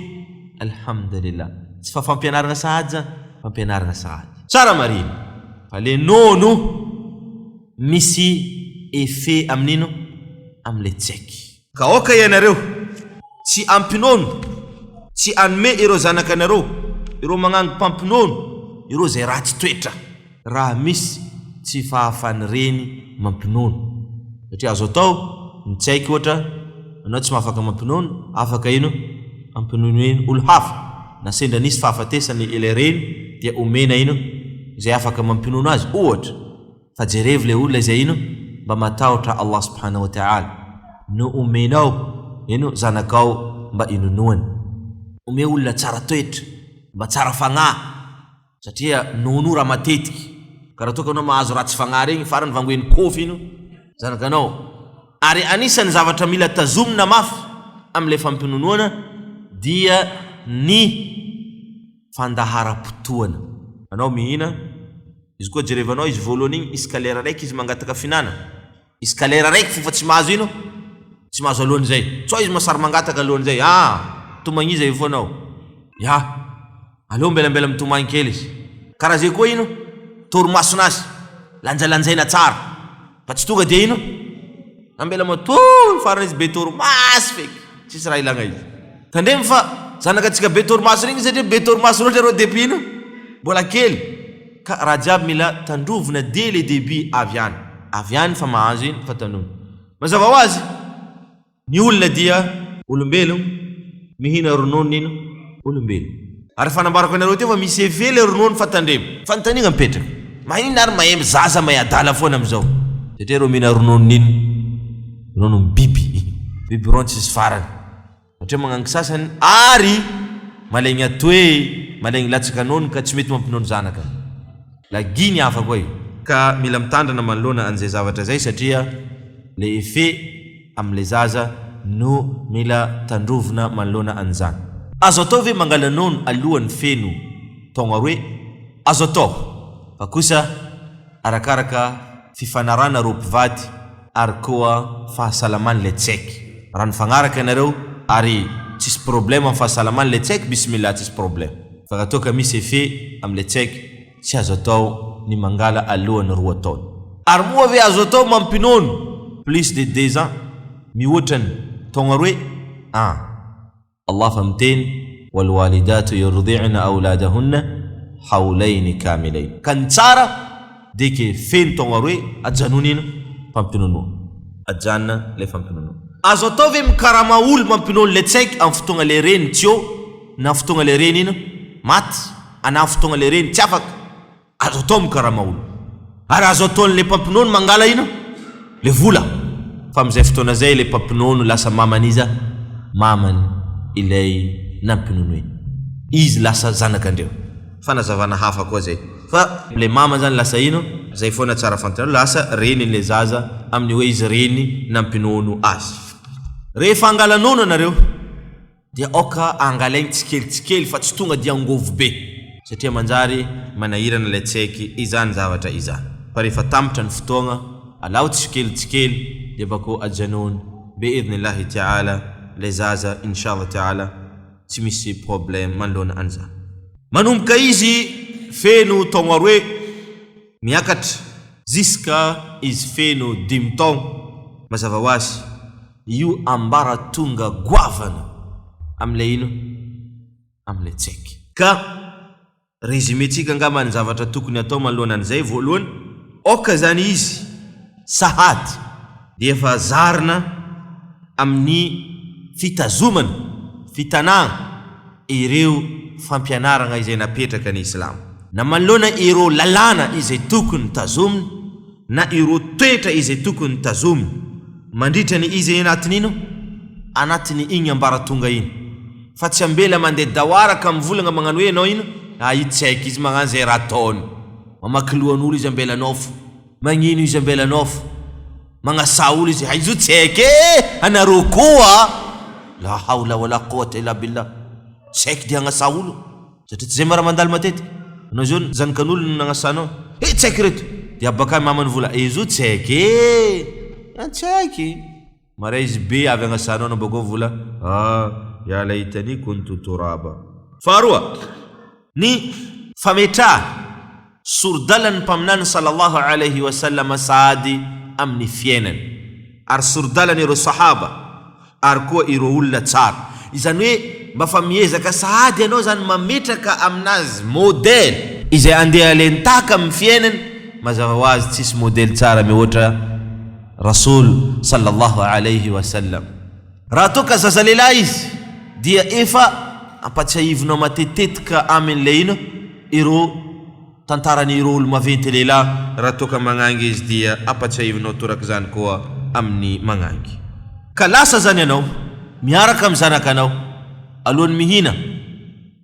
الحمد لله سفا فامبيانارنا ساعد سارة مارين fa le nono misy effet amin'ino am'le tsaiky. Ka oka ianareo tsy ampinono, tsy anome ireo zanakanareo, ireo magnango mpampinono, ireo zay ratsy toetra, raha misy tsy fahafany reny mampinono. Satria azo atao mitsaiky ohatra anao tsy mahafaka mampinono, afaka ino ampinono olo hafa, na sendra nisy fahafatesany ile reny dia omena ino zay afaka mampinono azy. Ohatra fa jerevy le olona zay ino mba matahotra Allah subhanahu wa ta'ala, no omenao ino zanakao mba inonoany. Ome olona tsara toetra, mba tsara fagnahy, satria nono raha matetiky. Karaha toka anao mahazo ratsy fagnahy regny farany vangoeny kofy ino zanakanao. Ary anisany zavatra mila tazomina mafy am'le fampinonoana dia ny fandahara-potoana. Anao mihina, izy koa jerevanao izy voalohany igny isaka lera raiky izy mangataka fihinana, isaka lera raiky fofa tsy mahazo ino, tsy mahazo alohan zay. Tsoa izy masary mangataka alohan zay. Tomagny izy avy foanao. Aleo mbelambela mitomagny kely izy. Karaha zay koa ino torimasonazy lanjalanjaina tsara, fa tsy tonga dia ino ambela matory farany izy be torimaso feky, tsisy raha ilagna izy. Tandremy fa zanakatsika be torimaso regny satria be torimaso loatra reo depuis ino mbola kely. Ka raha jiaby mila tandrovina dès le début avy any fa mahazo ino fa tanono. Mazava ho azy ny olona dia olombelogno mihina ronono ino olombelogno. Ary fanambarako anareo teo fa misy effet le ronono fa tandremy, fa nitanigna mipetraka. Mahinina ary mahemby zaza mahay adala foana am'izao, satria reo mihina ronono nino ronono biby ron tsisy farany. Satria magnango sasany ary malegny atoe, malegny latsaka nono ka tsy mety mampinono zanaka. Laginy hafa koa io. Ka mila mitandrana manoloana an'izay zavatra zay satria le effet am'le zaza no mila tandrovina manoloana an'izany. Azo atao ve mangala nono alohan'ny feno togna roe? Azo atao, fa kosa arakaraka fifanarana ro mpivady ary koa fahasalaman'le tsaiky. Raha nifagnaraka ianareo ary tsisy problème amin'ny fahasalaman'le tsaiky, bismillah tsisy problème. Fa raha toa ka misy effet am'le tsaiky, tsy azo atao ny mangala alohan'ny roa taona. Ary moa ve azo atao mampinono plus de 2 ans mihoatrany togna roe? Allah fa miteny walwalidatu yurdi'na auladahunna hawlaini kamilain. Kan tsara dès que feno togna roe ajanony ino fampinono, ajanona le fampinono. Azo atao ve mikarama olo mampinono le tsaiky amin'ny fotoagna le reny tio na fotoagna le reny ino maty, ana fotoagna le reny tsy afaka? Azo atao mikarama olo. Ary azo atao le pampinono mangala ino le vola, fa am'izay fotoana zay le pampinono lasa mamaniza mamany ilay nampinono iny, izy lasa zanakandreo. Fanazavana hafa koa zay, fa le mama zany lasa ino zay foana tsara fantana, lasa reny le zaza amin'ny hoe izy reny nampinono azy. Rehefa angala nono anareo dia oka angalaigny tsikelikely fa tsy tonga dia angovo be, satria manjary manahirana le tsaiky izany zavatra izany. Fa rehefa tampotra ny fotoagna alao tsikelikely dia bako ajanony biidhnillahi ta'ala le zaza inshallah ta'ala tsy misy problème manoloana an'izany. Manomboka izy feno togna roe miakatra ziska izy feno 5 taogna, mazava ho azy io ambaratonga goavana am'le ino am'le tsaiky. Ka resumétsika angamba ny zavatra tokony atao manoloana an'izay. Voalohany, oka zany izy sahady dia efa zarina amin'ny fitazomana, fitanagna ireo fampianaragna izay napetraka ny Islamo, na manoloana ireo lalàna izay tokony tazomina na ireo toetra izay tokony tazomina mandritra ny izy anatiny ino anatiny igny ambaratonga iny. Fa tsy ambela mandeha dawaraka mivolagna magnano hoe anao ino io tsy haiko izy magnano zay raha ataony, mamaky lohan'olo izy ambela nofo, magnino izy ambela nofo, magnasa olo izy izo tsy haiko anareo koa la hawla wala quwwata illa billah. Tsy haiko dia agnasa olo satria tsy zay mara mandalo matetika. Anao zao zanakan'olo nagnasanao tsy haiko reto dia baka mamany vola izo tsy haiko tsy haiko mara izy be avy agnasanao anao bako vola ya laitani kuntu turaba. Faharoa, ny fametraha surdalan mpaminany sallallahu alayhi wa sallam sahady amin'ny fiainany, ary surdalan ireo sahaba, ary koa ireo olona tsara. Izany hoe mba fa miezaka sahady ianao zany mametraka aminazy modèle izay andeha alentaka amin'ny fiainany, mazava ho azy tsisy modèle tsara mihoatra Rasul sallallahu alayhi wa sallam. Raha toa ka zaza lehilahy izy dia efa ampatsiahivinao matetetika amin'ilay ino ireo tantaran'ireo olo maventy lehilahy. Raha toa ka magnangy izy dia ampatsiahivinao toraka zany koa amin'ny magnangy. Ka lasa zany ianao miaraka amin'ny zanakanao alohan'ny mihina,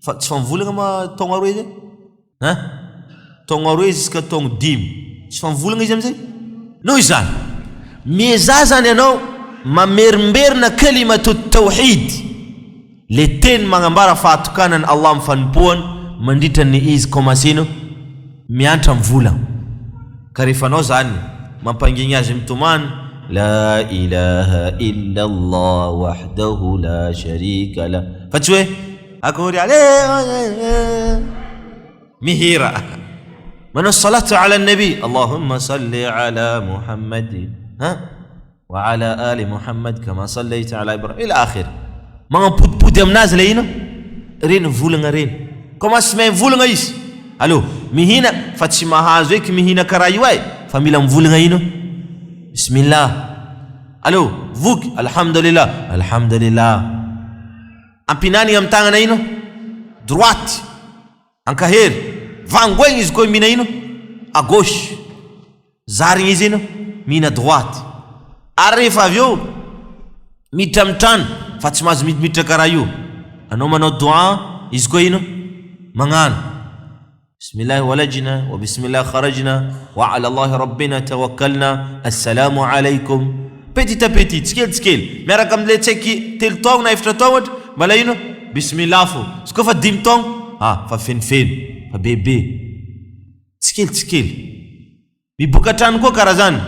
fa tsy famvolagna ma taogna roe izy taogna roe izy ka taogna 5 tsy famvolagna izy am'izay noho izany mieza zany ianao mamerimberina kalimatu tawhid, le teny magnambara fahatokanany Allah mifanompoany mandritra ny izy komasino miantra mivolagna. Ka rehefa anao zany mampangigny azy mitomany la ilaha illa Allah wahdahu la sharika la, fa tsy hoe akory ale mihira manao salatu ala nabi Allahumma salli ala Muhammadin wa ala ali Muhammad kama sallaita ala Ibrahim ila akhir. Magnampodipody aminazy le ino reny volagna reny. Koma sy mahay volagna izy allo mihina fa tsy mahazo eky mihina karaha io ay, fa mila mivolagna ino bismillah, allo voky alhamdulillah alhamdulillah. Ampinany amin'ny tagnana ino droite ankahery, vangoigny izy koa mihina ino à gauche, zarigny izy ino mihina droite. Ary rehefa avy eo miditra mitrano fa tsy mahazo miditra karaha io, anao manao dua izy koa ino magnano bismillah walajna wa bismillah kharajna wa ala Allah rabbina tawakkalna assalamu alaykum, petit à petit tsikely miaraka am'le tsaiky telo taogno na efatra taogno ohatra mbala ino bismillah fo, izy koa fa 5 taogno fa fenofeno fa bebe tsikely miboaka trano koa karaha zany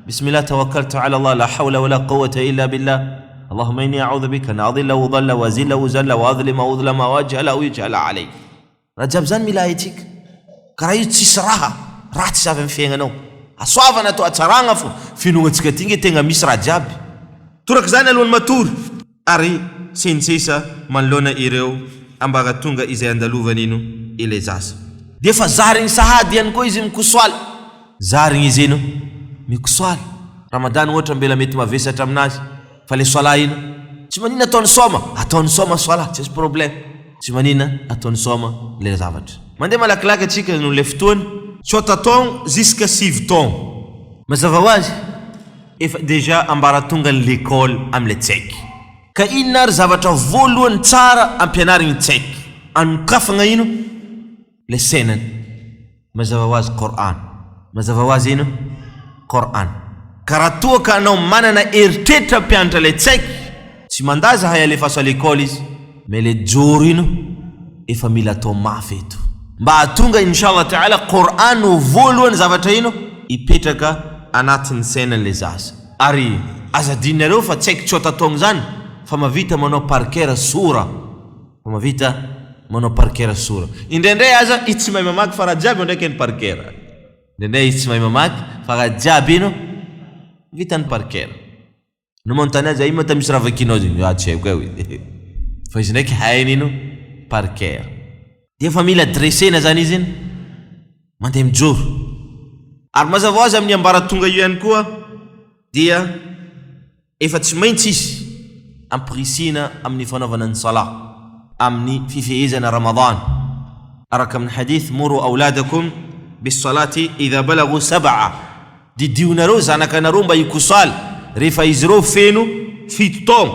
bismillah tawakkaltu ala Allah la hawla wala quwwata illa billah Allahumma inni a'udhu bika an adilla wa dhalla wa zilla wa zalla wa adlima wa udhlama wa ajhala wa yujhala alayk. Rajab zany mila etika karaha io tsisy raha ratsy avy amin'ny fiaignanao, asoavana atao atsaragna fo finoagnantsika ty nge tegna misy raha jiaby. Toraka zany alohan'ny matory ary sensesa manoloana ireo ambaratonga izay andalovana ino ile zaza. Dia fa zarigny sahady ihany koa izy mikosoaly, zarigny izy ino mikosoaly. Ramadan ohatra mbela mety mavesatra aminazy, fa le soala ino tsy manina ataony soma soala tsy problème, tsy manina ataony soma le zavatra. Mandeha malakilaky atsika no le fotoany tsota taogno jusqu'à 6 taogno, mazava ho azy efa déjà ambaratonga ny l'école am'le tsaiky. Ka inona ary zavatra voalohany tsara ampianarigny tsaiky anokafagna ino le senany, mazava ho azy Qur'an, mazava ho azy ino Qur'an. Karaha toa ka anao manana eritreritra mpianatra le tsaiky, tsy mandaza hay alefaso à l'école izy, mais le joro ino efa mila atao mafy eto mba atonga inshallah ta'ala Qur'an ho voalohany zavatra ino ipetraka anatin'ny sainan'le zaza. Ary azadinareo fa tsy haiko tsota taogno zany fa mavita manao parkera sora, fa mavita manao parkera sora. Indraindray aza izy tsy mahay mamaky fa raha jiaby ndraiky ny parkera, indraindray izy tsy mahay mamaky fa raha jiaby ino vitany parkera. No montany azy ino mata misy raha vakinao zany tsy haiko e fa izy ndraiky hainy ino parkera. Dia fa mila dressena zany izy iny mandeha mijoro. Ary mazava ho azy amin'ny ambaratonga io ihany koa dia efa tsy maintsy izy ampirisina amin'ny fanaovana ny sala amin'ny fifehezana Ramadan, araka amin'ny hadith muru auladakum bisalati idha balagu 7, didionareo zanakanareo mba hikosaly rehefa izy reo feno 7 taogno,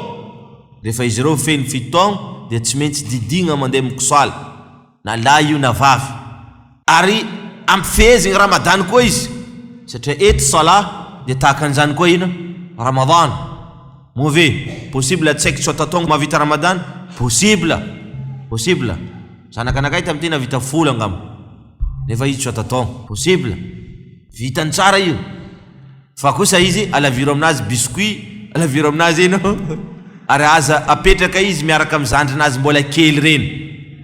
rehefa izy reo feno 7 taogno dia tsy maintsy didigna mandeha mikosaly na lahy io na vavy. Ary ampifehezigny Ramadan koa izy satria eto sala dia tahaka an'izany koa ino Ramadan. Move possible tsaiky tsota taogno mavita Ramadan, possible zanakanakay tamin'ity navita folo angamba nefa izy tsota taogno, possible vitany tsara io. Fa kosa izy alaviro aminazy biscuit, alaviro aminazy ino ary aza apetraka izy miaraka amin'ny zandrinazy mbola kely reny,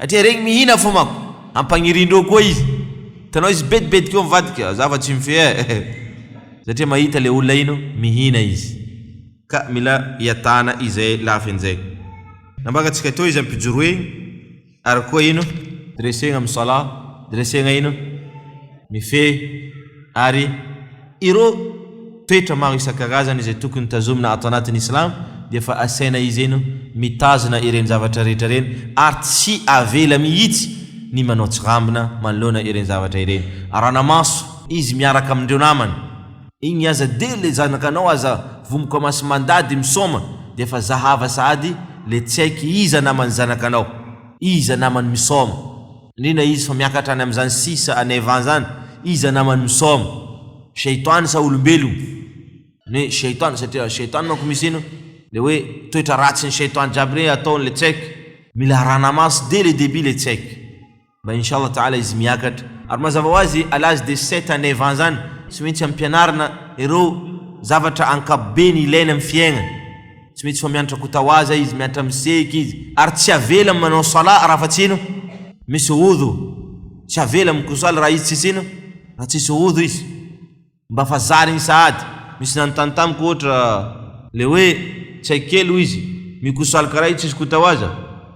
atria regny mihina fo mako ampagnirindreo koa izy Tanao izy betibety keo mivadika zava-tsy mifehy satria mahita le olona ino mihina izy. Ka mila iatana izay lafy an'izay. Nambagatsika teo izy ampijoroe ary koa ino dressegna amin'ny sala, dressegna ino mifehy ary ireo toetra maro isan-karazany izay tokony tazomina ato anatin'ny islam dia fa asaina izy ino mitazona ireny zavatra rehetra reny ary tsy avela mihitsy ny manao tsirambina manoloana ireny zavatra ireny. Aranamaso izy miaraka amindreo namany igny aza de le zanakanao aza vomoka masy mandady misoma dia fa zahava sady le tsaiky iza namany zanakanao, iza namany misoma, indrindra izy fa miakatra any amin'izany 6 à 9 ans zany, iza namany misoma. Shaytan sa olombelo ne shaytan satria shaytan manko misy ino le hoe toetra ratsy ny shaytan jiaby reny ataony le tsaiky. Mila aranamasy de le début le tsaiky mba inshallah taala izy miakatra. Ary mazava ho azy à l'âge de 7 à 9 ans zany tsy maintsy ampianarina ireo zavatra ankapobeny ilaina amin'ny fiaignana. Tsy maintsy fa mianatra kotawaza izy, mianatra miseky izy, ary tsy avela manao sala raha fa tsy ino misy udhu, tsy avela mikusala raha izy tsisy ino raha tsisy udhu izy mba fa zariny sahady. Misy nanontanitamiko ohatra le hoe tsy haikelo izy mikusala karaha izy tsisy kotawaza,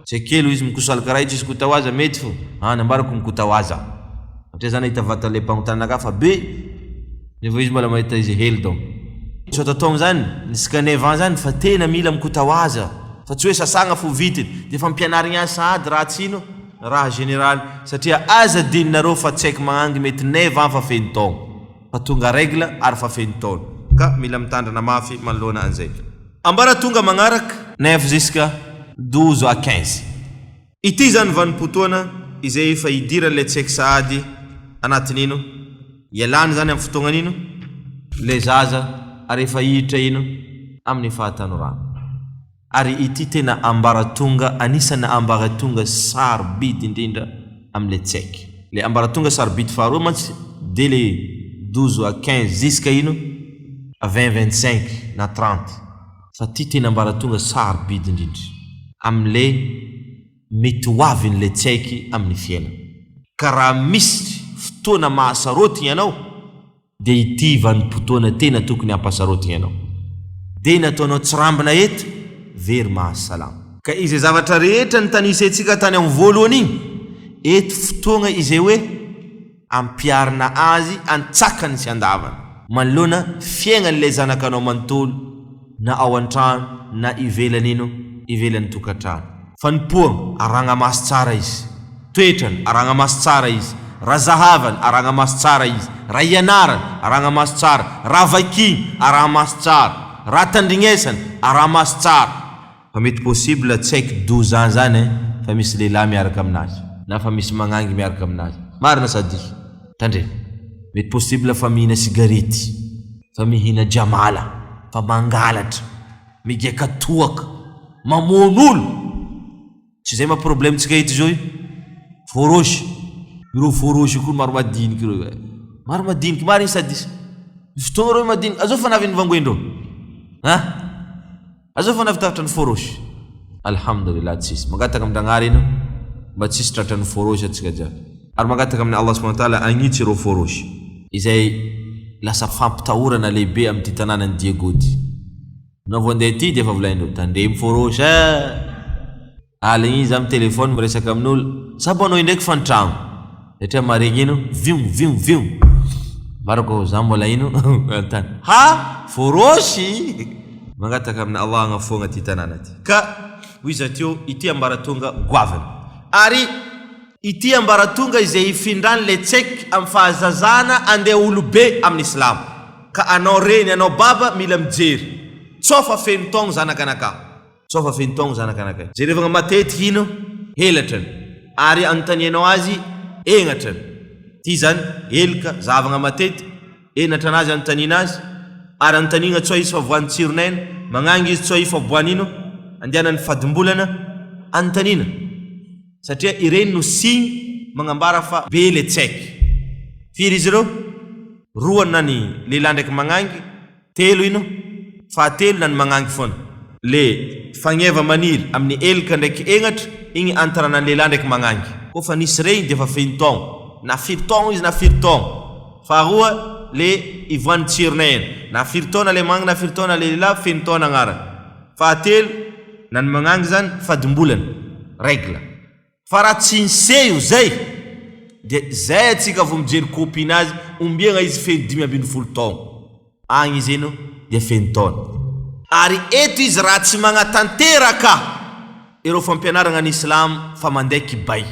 tsy haikelo izy mikusala karaha izy tsisy kotawaza mety fo nambarako mikotawaza satria zany hita vata le mpanotanaka fa be nevo izy mbola mahita izy hely donc so tatong zany nisika 9 ans zany fa tena mila mikotawaza fa tsy hoe sasagna fo vitiny dia fa mpianarigny azy sahady raha tsino raha général satria aza dininareo fa tsy haiko magnangy mety 9 ans fa feno taogno fa tonga règle ary fa feno taogno ka mila mitandrana mafy manoloana an'izay. Ambaratonga magnaraka 9 jusqu'à 12 à 15 ity zany vanim-potoana izay fa idiran'le tsaiky sahady anatiny ino ialany zany amin'ny fotoagnan'ino le zaza ary efa hiditra ino amin'ny fahatanorana. Ary ity tena ambaratonga anisana ambaratonga sarobidy indrindra am'le tsaiky. Le ambaratonga sarobidy faharoa mantsy de le 12 à 15 jusqu'à ino à 20-25 na 30 fa ty tena ambaratonga sarobidy indrindra am'le mety hoavin'le tsaiky amin'ny fiainana. Ka raha misy fotoana mahasarotigny ianao dia ity vanim-potoana tena tokony hampasarotigny ianao dia nataonao tsirambina eto very mahasalama. Ka izay zavatra rehetra nitanisentsika tany amin'ny voalohany igny eto fotoagna izay hoe ampiarina azy antsakany sy andavana manoloana fiaignan'ilay zanakanao manontolo na ao an-trano na ivelan'ino ivelan'ny tokantrano. Fanompoagna aragnamasy tsara izy, toetrany aragnamasy tsara izy, raha zahavany aragnamasy tsara izy, raha ianarany aragnamasy tsara, raha vakiny aragnamasy tsara, raha tandrignesany aragnamasy tsara. Fa mety possible tsaiky 12 ans zany fa misy lehilahy miaraka aminazy na fa misy magnangy miaraka aminazy marina sady tandre. Mety possible fa mihina sigarety, fa mihina jamala, fa mangalatra, migaka toaka, mamon'olo. Tsy zay ma problème tsika hita zao forosy. Ireo forosy koa maro madiniky ireo. Maro madiniky marina sady fotoagna ireo madiniky azao fa navy nivangoendreo azao fa navy tafatra ny forosy. Alhamdulillah tsisy mangataka amin'dragnary ino mba tsisy tratra ny forosy atsika jiaby. Ary mangataka amin'ny Allah subhanahu wa ta'ala agnitsy ireo forosy izay lasa fampitahorana lehibe amin'ny tanànan'ny Diegody. Nao vao andeha ty dia fa volaindreo tandremy forosy aligny izy amin'ny telefôny miresaka amin'olo sabo anao indraiky fantragno satria maregny ino vion marako za mbola ino antany forosy mangataka amin'ny Allah agnafoagna ty tanàna ty. Ka hoiza teo ity ambaratonga goavana ary ity ambaratonga izay ifindran le tsaiky amin'ny fahazazana andeha olobe amin'ny islam. Ka anao reny anao baba mila mijery tsofa feno taogno zanakanaka, tsofa feno taogno zanakanaka jerevagna matetiky ino helatrany ary anontanianao azy egnatrany. Ty zany elika zavagna matety enatra anazy anontaniana azy ary anontaniana tsoa izy fa voan'ny tsironaina magnangy izy tsoa izy fa voan'ino andehanan'ny fadimbolana anontaniana satria ireny no signy magnambara fa be le tsaiky. Firy izy ireo? Roa na ny lehilahy ndraiky magnangy, telo ino fahatelo na ny magnangy foana. Le fagneva maniry amin'ny elika ndraiky egnatra igny antarana ny lehilahy ndraiky magnangy. Koa fa nisy regny dia fa feno taogno nafiry taogno izy nafiry taogno. Faharoa le ivoan'ny tsirona eny, nafiry taona le magnana, nafiry taona le lehilahy, feno taona agnarany. Fahatelo na ny magnangy zany fadimbolana, règle. Fa raha tsy niseho zay dia zay atsika vao mijery kopinazy ombiagna izy feno 5 taogno. Agny izy eno dia feno taona. Ary eto izy raha tsy magnatanteraka ireo fampianarana ny islam fa mandeha kibay.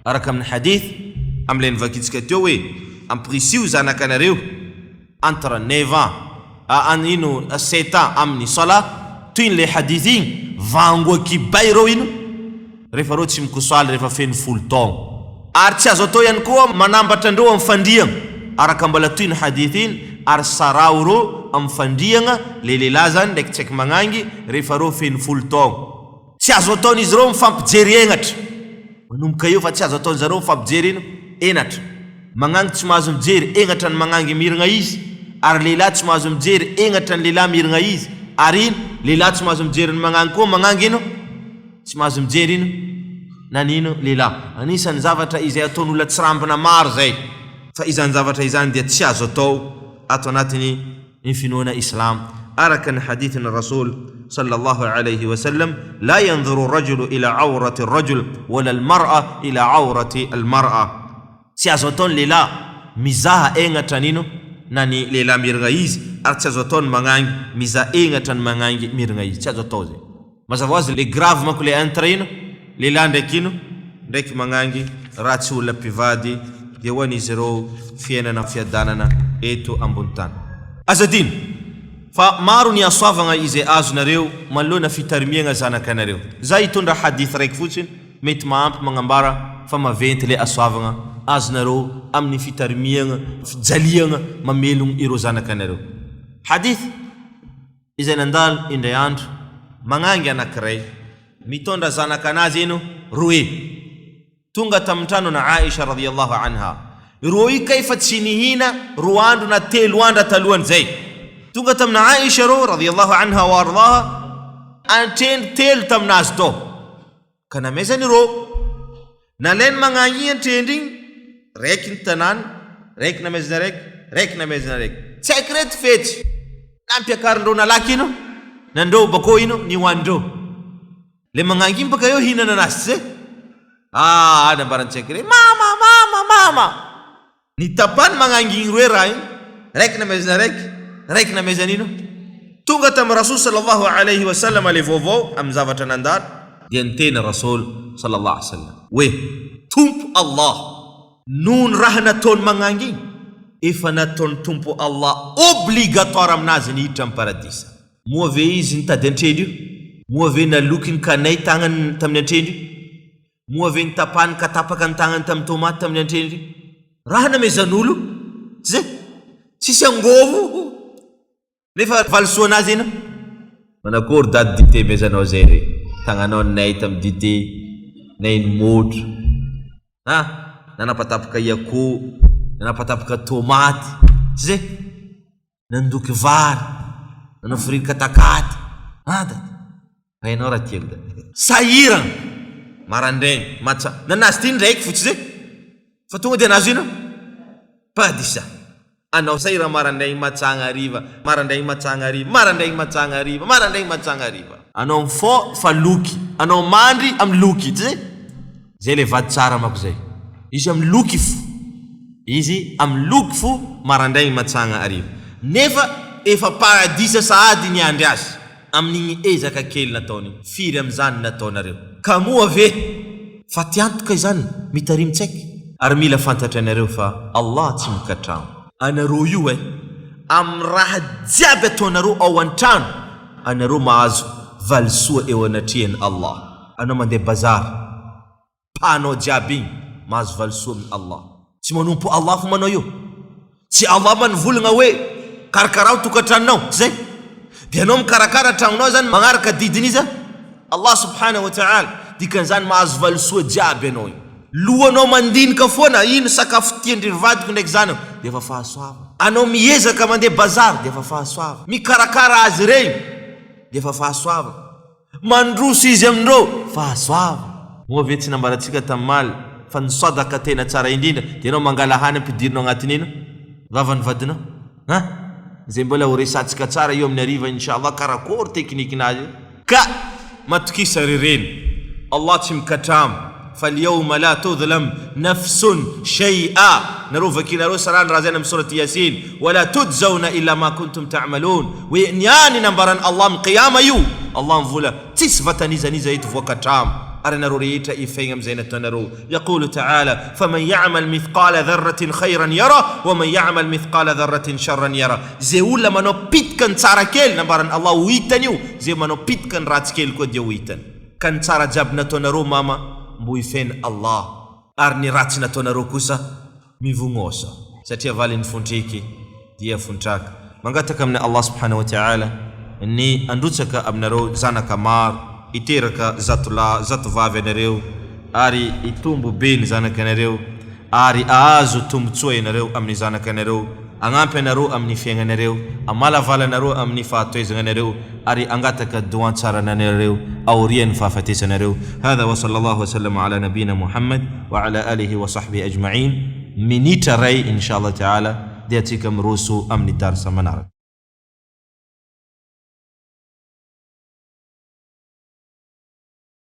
Araka amin'ny hadith am'ilay nivakitsika teo hoe amprisio zanakanareo entre 9 ans ino 7 ans amin'ny sala toy le hadith igny vangoa kibay reo ino rehefa reo tsy mikosaly rehefa feno 10 taogno. Ary tsy azo atao ihany koa manambatra andreo amin'ny fandriagna araka mbala toy ny hadith iny, ary sarao reo amin'ny fandriagna le lehilahy zany ndraiky tsaiky magnangy rehefa reo feno 10 taogno. Tsy azo ataon'izy reo mifampijery enatra. Manomboka eo fa tsy azo ataon'izy reo mifampijery ino enatra. Magnangy tsy mahazo mijery enatra ny magnangy miragna izy, ary lehilahy tsy mahazo mijery enatra ny lehilahy miragna izy, ary ino lehilahy tsy mahazo mijery ny magnangy koa magnangy ino tsy mahazo mijery ino na nino lehilahy. Anisan'ny zavatra izay ataon'olona tsy rambina maro zay. Fa izany zavatra izany dia tsy azo atao ato anatiny ny finoana islam. Araka ny hadithin rasul sallallahu alayhi wa sallam, la yanzuru rajulu ila awrati rajul wala almar'a ila awrati almar'a. Tsy azo ataony lehilahy mizaha enatra nino na ny lehilahy miragna izy, ary tsy azo ataony magnangy mizaha enatra ny magnangy miragna izy. Tsy azo atao zay. Mazava hoazy le grave manko le entre ino lehilahy ndraiky ino ndraiky magnangy raha tsy olona mpivady dia ho an'izy ireo fiainana fiadanana eto ambony tany. Azadino fa maro ny asoavagna izay azonareo manoloana fitarimiagna zanakanareo. Zay hitondra hadith raiky fotsiny mety mahampy magnambara fa maventy le asoavagna azonareo amin'ny fitarimiagna fijaliagna mamelogno ireo zanakanareo. Hadith izay nandalo indray andro magnangy anankiray mitondra zanakanazy eno roe, tonga tamin'ny trano na Aisha radhiyallahu anha. Roe kay fa tsy nihina 2 andro na 3 andro talohan'izay. Tonga tamin'ny Aisha ro radhiyallahu anha wa ardhaha anteny 3 taminazy to ka namezany ro nalainy magnangy antendry igny raiky ny tanany, raiky namezana raiky namezana raiky. Tsy haiko reto fetsy nampiakarindreo nalaky ino nandreo bako ino ny hoandreo. Le magnangy igny baka eo hinana anazy zay. Nambarantsaiky re mama ny tapany magnangy igny roe raha igny, raiky namezana raiky namezana ino. Tonga tamin'ny rasul sallallahu alayhi wa sallam le vaovao amin'ny zavatra nandalo dia niteny rasul sallallahu alayhi wa sallam hoe tompo Allah nohony raha nataony magnangy igny efa nataony tompo Allah obligatoire aminazy ny hiditra amin'ny paradisa. Moa ve izy nitady an-trendry io? Moa ve naloky ny kanay tagnany tamin'ny an-trendry io? Moa ve nitapany katapaka ny tagnany tamin'ny tomaty tamin'ny an-trendry io? Raha namezan'olo tsy zay, tsisy angovo nefa valisoa anazy ina manakory dady dité mezanao zay re tagnanao nay tamin'ny dité nay ny motro nanapatapaka iako nanapatapaka tomaty tsy zay, nandoky vary nanafiriry katakata dady hainao raha tiako dady sahirana marandraigny matsa nanazy ty ndraiky fotsy zay fa tonga dia nazo ino paradisa. Anao sahirana marandraigny matsagna hariva, marandraigny matsagna hariva, marandraigny matsagna hariva, marandraigny matsagna hariva. Anao mifo fa loky, anao mandry amin'ny loky ty zay. Zay le vady tsara mako zay. Izy amin'ny loky fo, izy amin'ny loky fo marandraigny matsagna hariva. Nefa efa paradisa sahady ny andry azy amin'igny ezaka kely nataony, firy amin'izany nataonareo. Ka moa ve fa tiantoka izany mitarimitsaiky, ary mila fantatra anareo fa Allah tsy mikatrano. Anareo io amin'ny raha jiaby ataonareo ao an-trano, anareo mahazo valisoa eo anatrihan'ny Allah. Anao mandeha bazary, panao jiaby igny mahazo valisoa amin'ny Allah. Tsy manompo Allah fo manao io. Tsy Allah manivolagna hoe karakarao tokantranonao, zay. Dia anao mikarakara tragnonao zany magnaraka didin'iza Allah subhanahu wa ta'ala, dikan'izany mahazo valisoa jiaby anao. Lohanao mandinika foana ino sakafo tiandry vadiko ndraiky zanako dia efa fahasoava. Anao miezaka mandeha bazary dia efa fahasoava. Mikarakara azy regny dia efa fahasoava. Mandroso izy amindreo fahasoava. Moa ve tsy nambarantsika tamin'ny maly fa ny sadaka tena tsara indrindra dia anao mangala hany ampidirinao agnatiny ino vavany vadinao zay mbola ho resantsika tsara io amin'ny hariva inshallah karakory teknikinazy ka matokisa rireny Allah tsy mikatramo فاليوم لا تظلم نفس شيئا نروفك نرو سران رازينا من سورة ياسين ولا تجزون إلا ما كنتم تعملون وينياني نمبران الله من قيامة يو الله مفولا تسفة نيزا يتفوك تام أرنا روريتا إفيهم زينة نرو يقول تعالى فمن يعمل مثقال ذرة خيرا يرى ومن يعمل مثقال ذرة شرا يرى زي ولا منو بيتكن تساركيل نمبران الله ويتنيو زي منو بيتكن راتسكيل كود يويتن كان تسارا جابنا نرو ماما mboifen Allah ary ny ratsy nataonareo kosa mivognosa satria valiny fontriky dia fontraka mangataka amin'ny Allah subhanahu wa ta'ala ny androtsaka aminareo zanaka maro iteraka zato vavy anareo ary itombo be ny zanaka anareo ary ahazo tombotsoa ianareo amin'ny zanaka anareo agnampy anareo amin'ny fiaignanareo amalavala anareo amin'ny fahatoezana anareo ary angataka doa tsara anareo aorian'ny fahafatesanareo hadha wa sallallahu wasallam ala nabina Muhammad wa ala alihi wa sahbihi ajma'in minitra ray inshallah ta'ala dia tsika miroso amin'ny darsa manaraka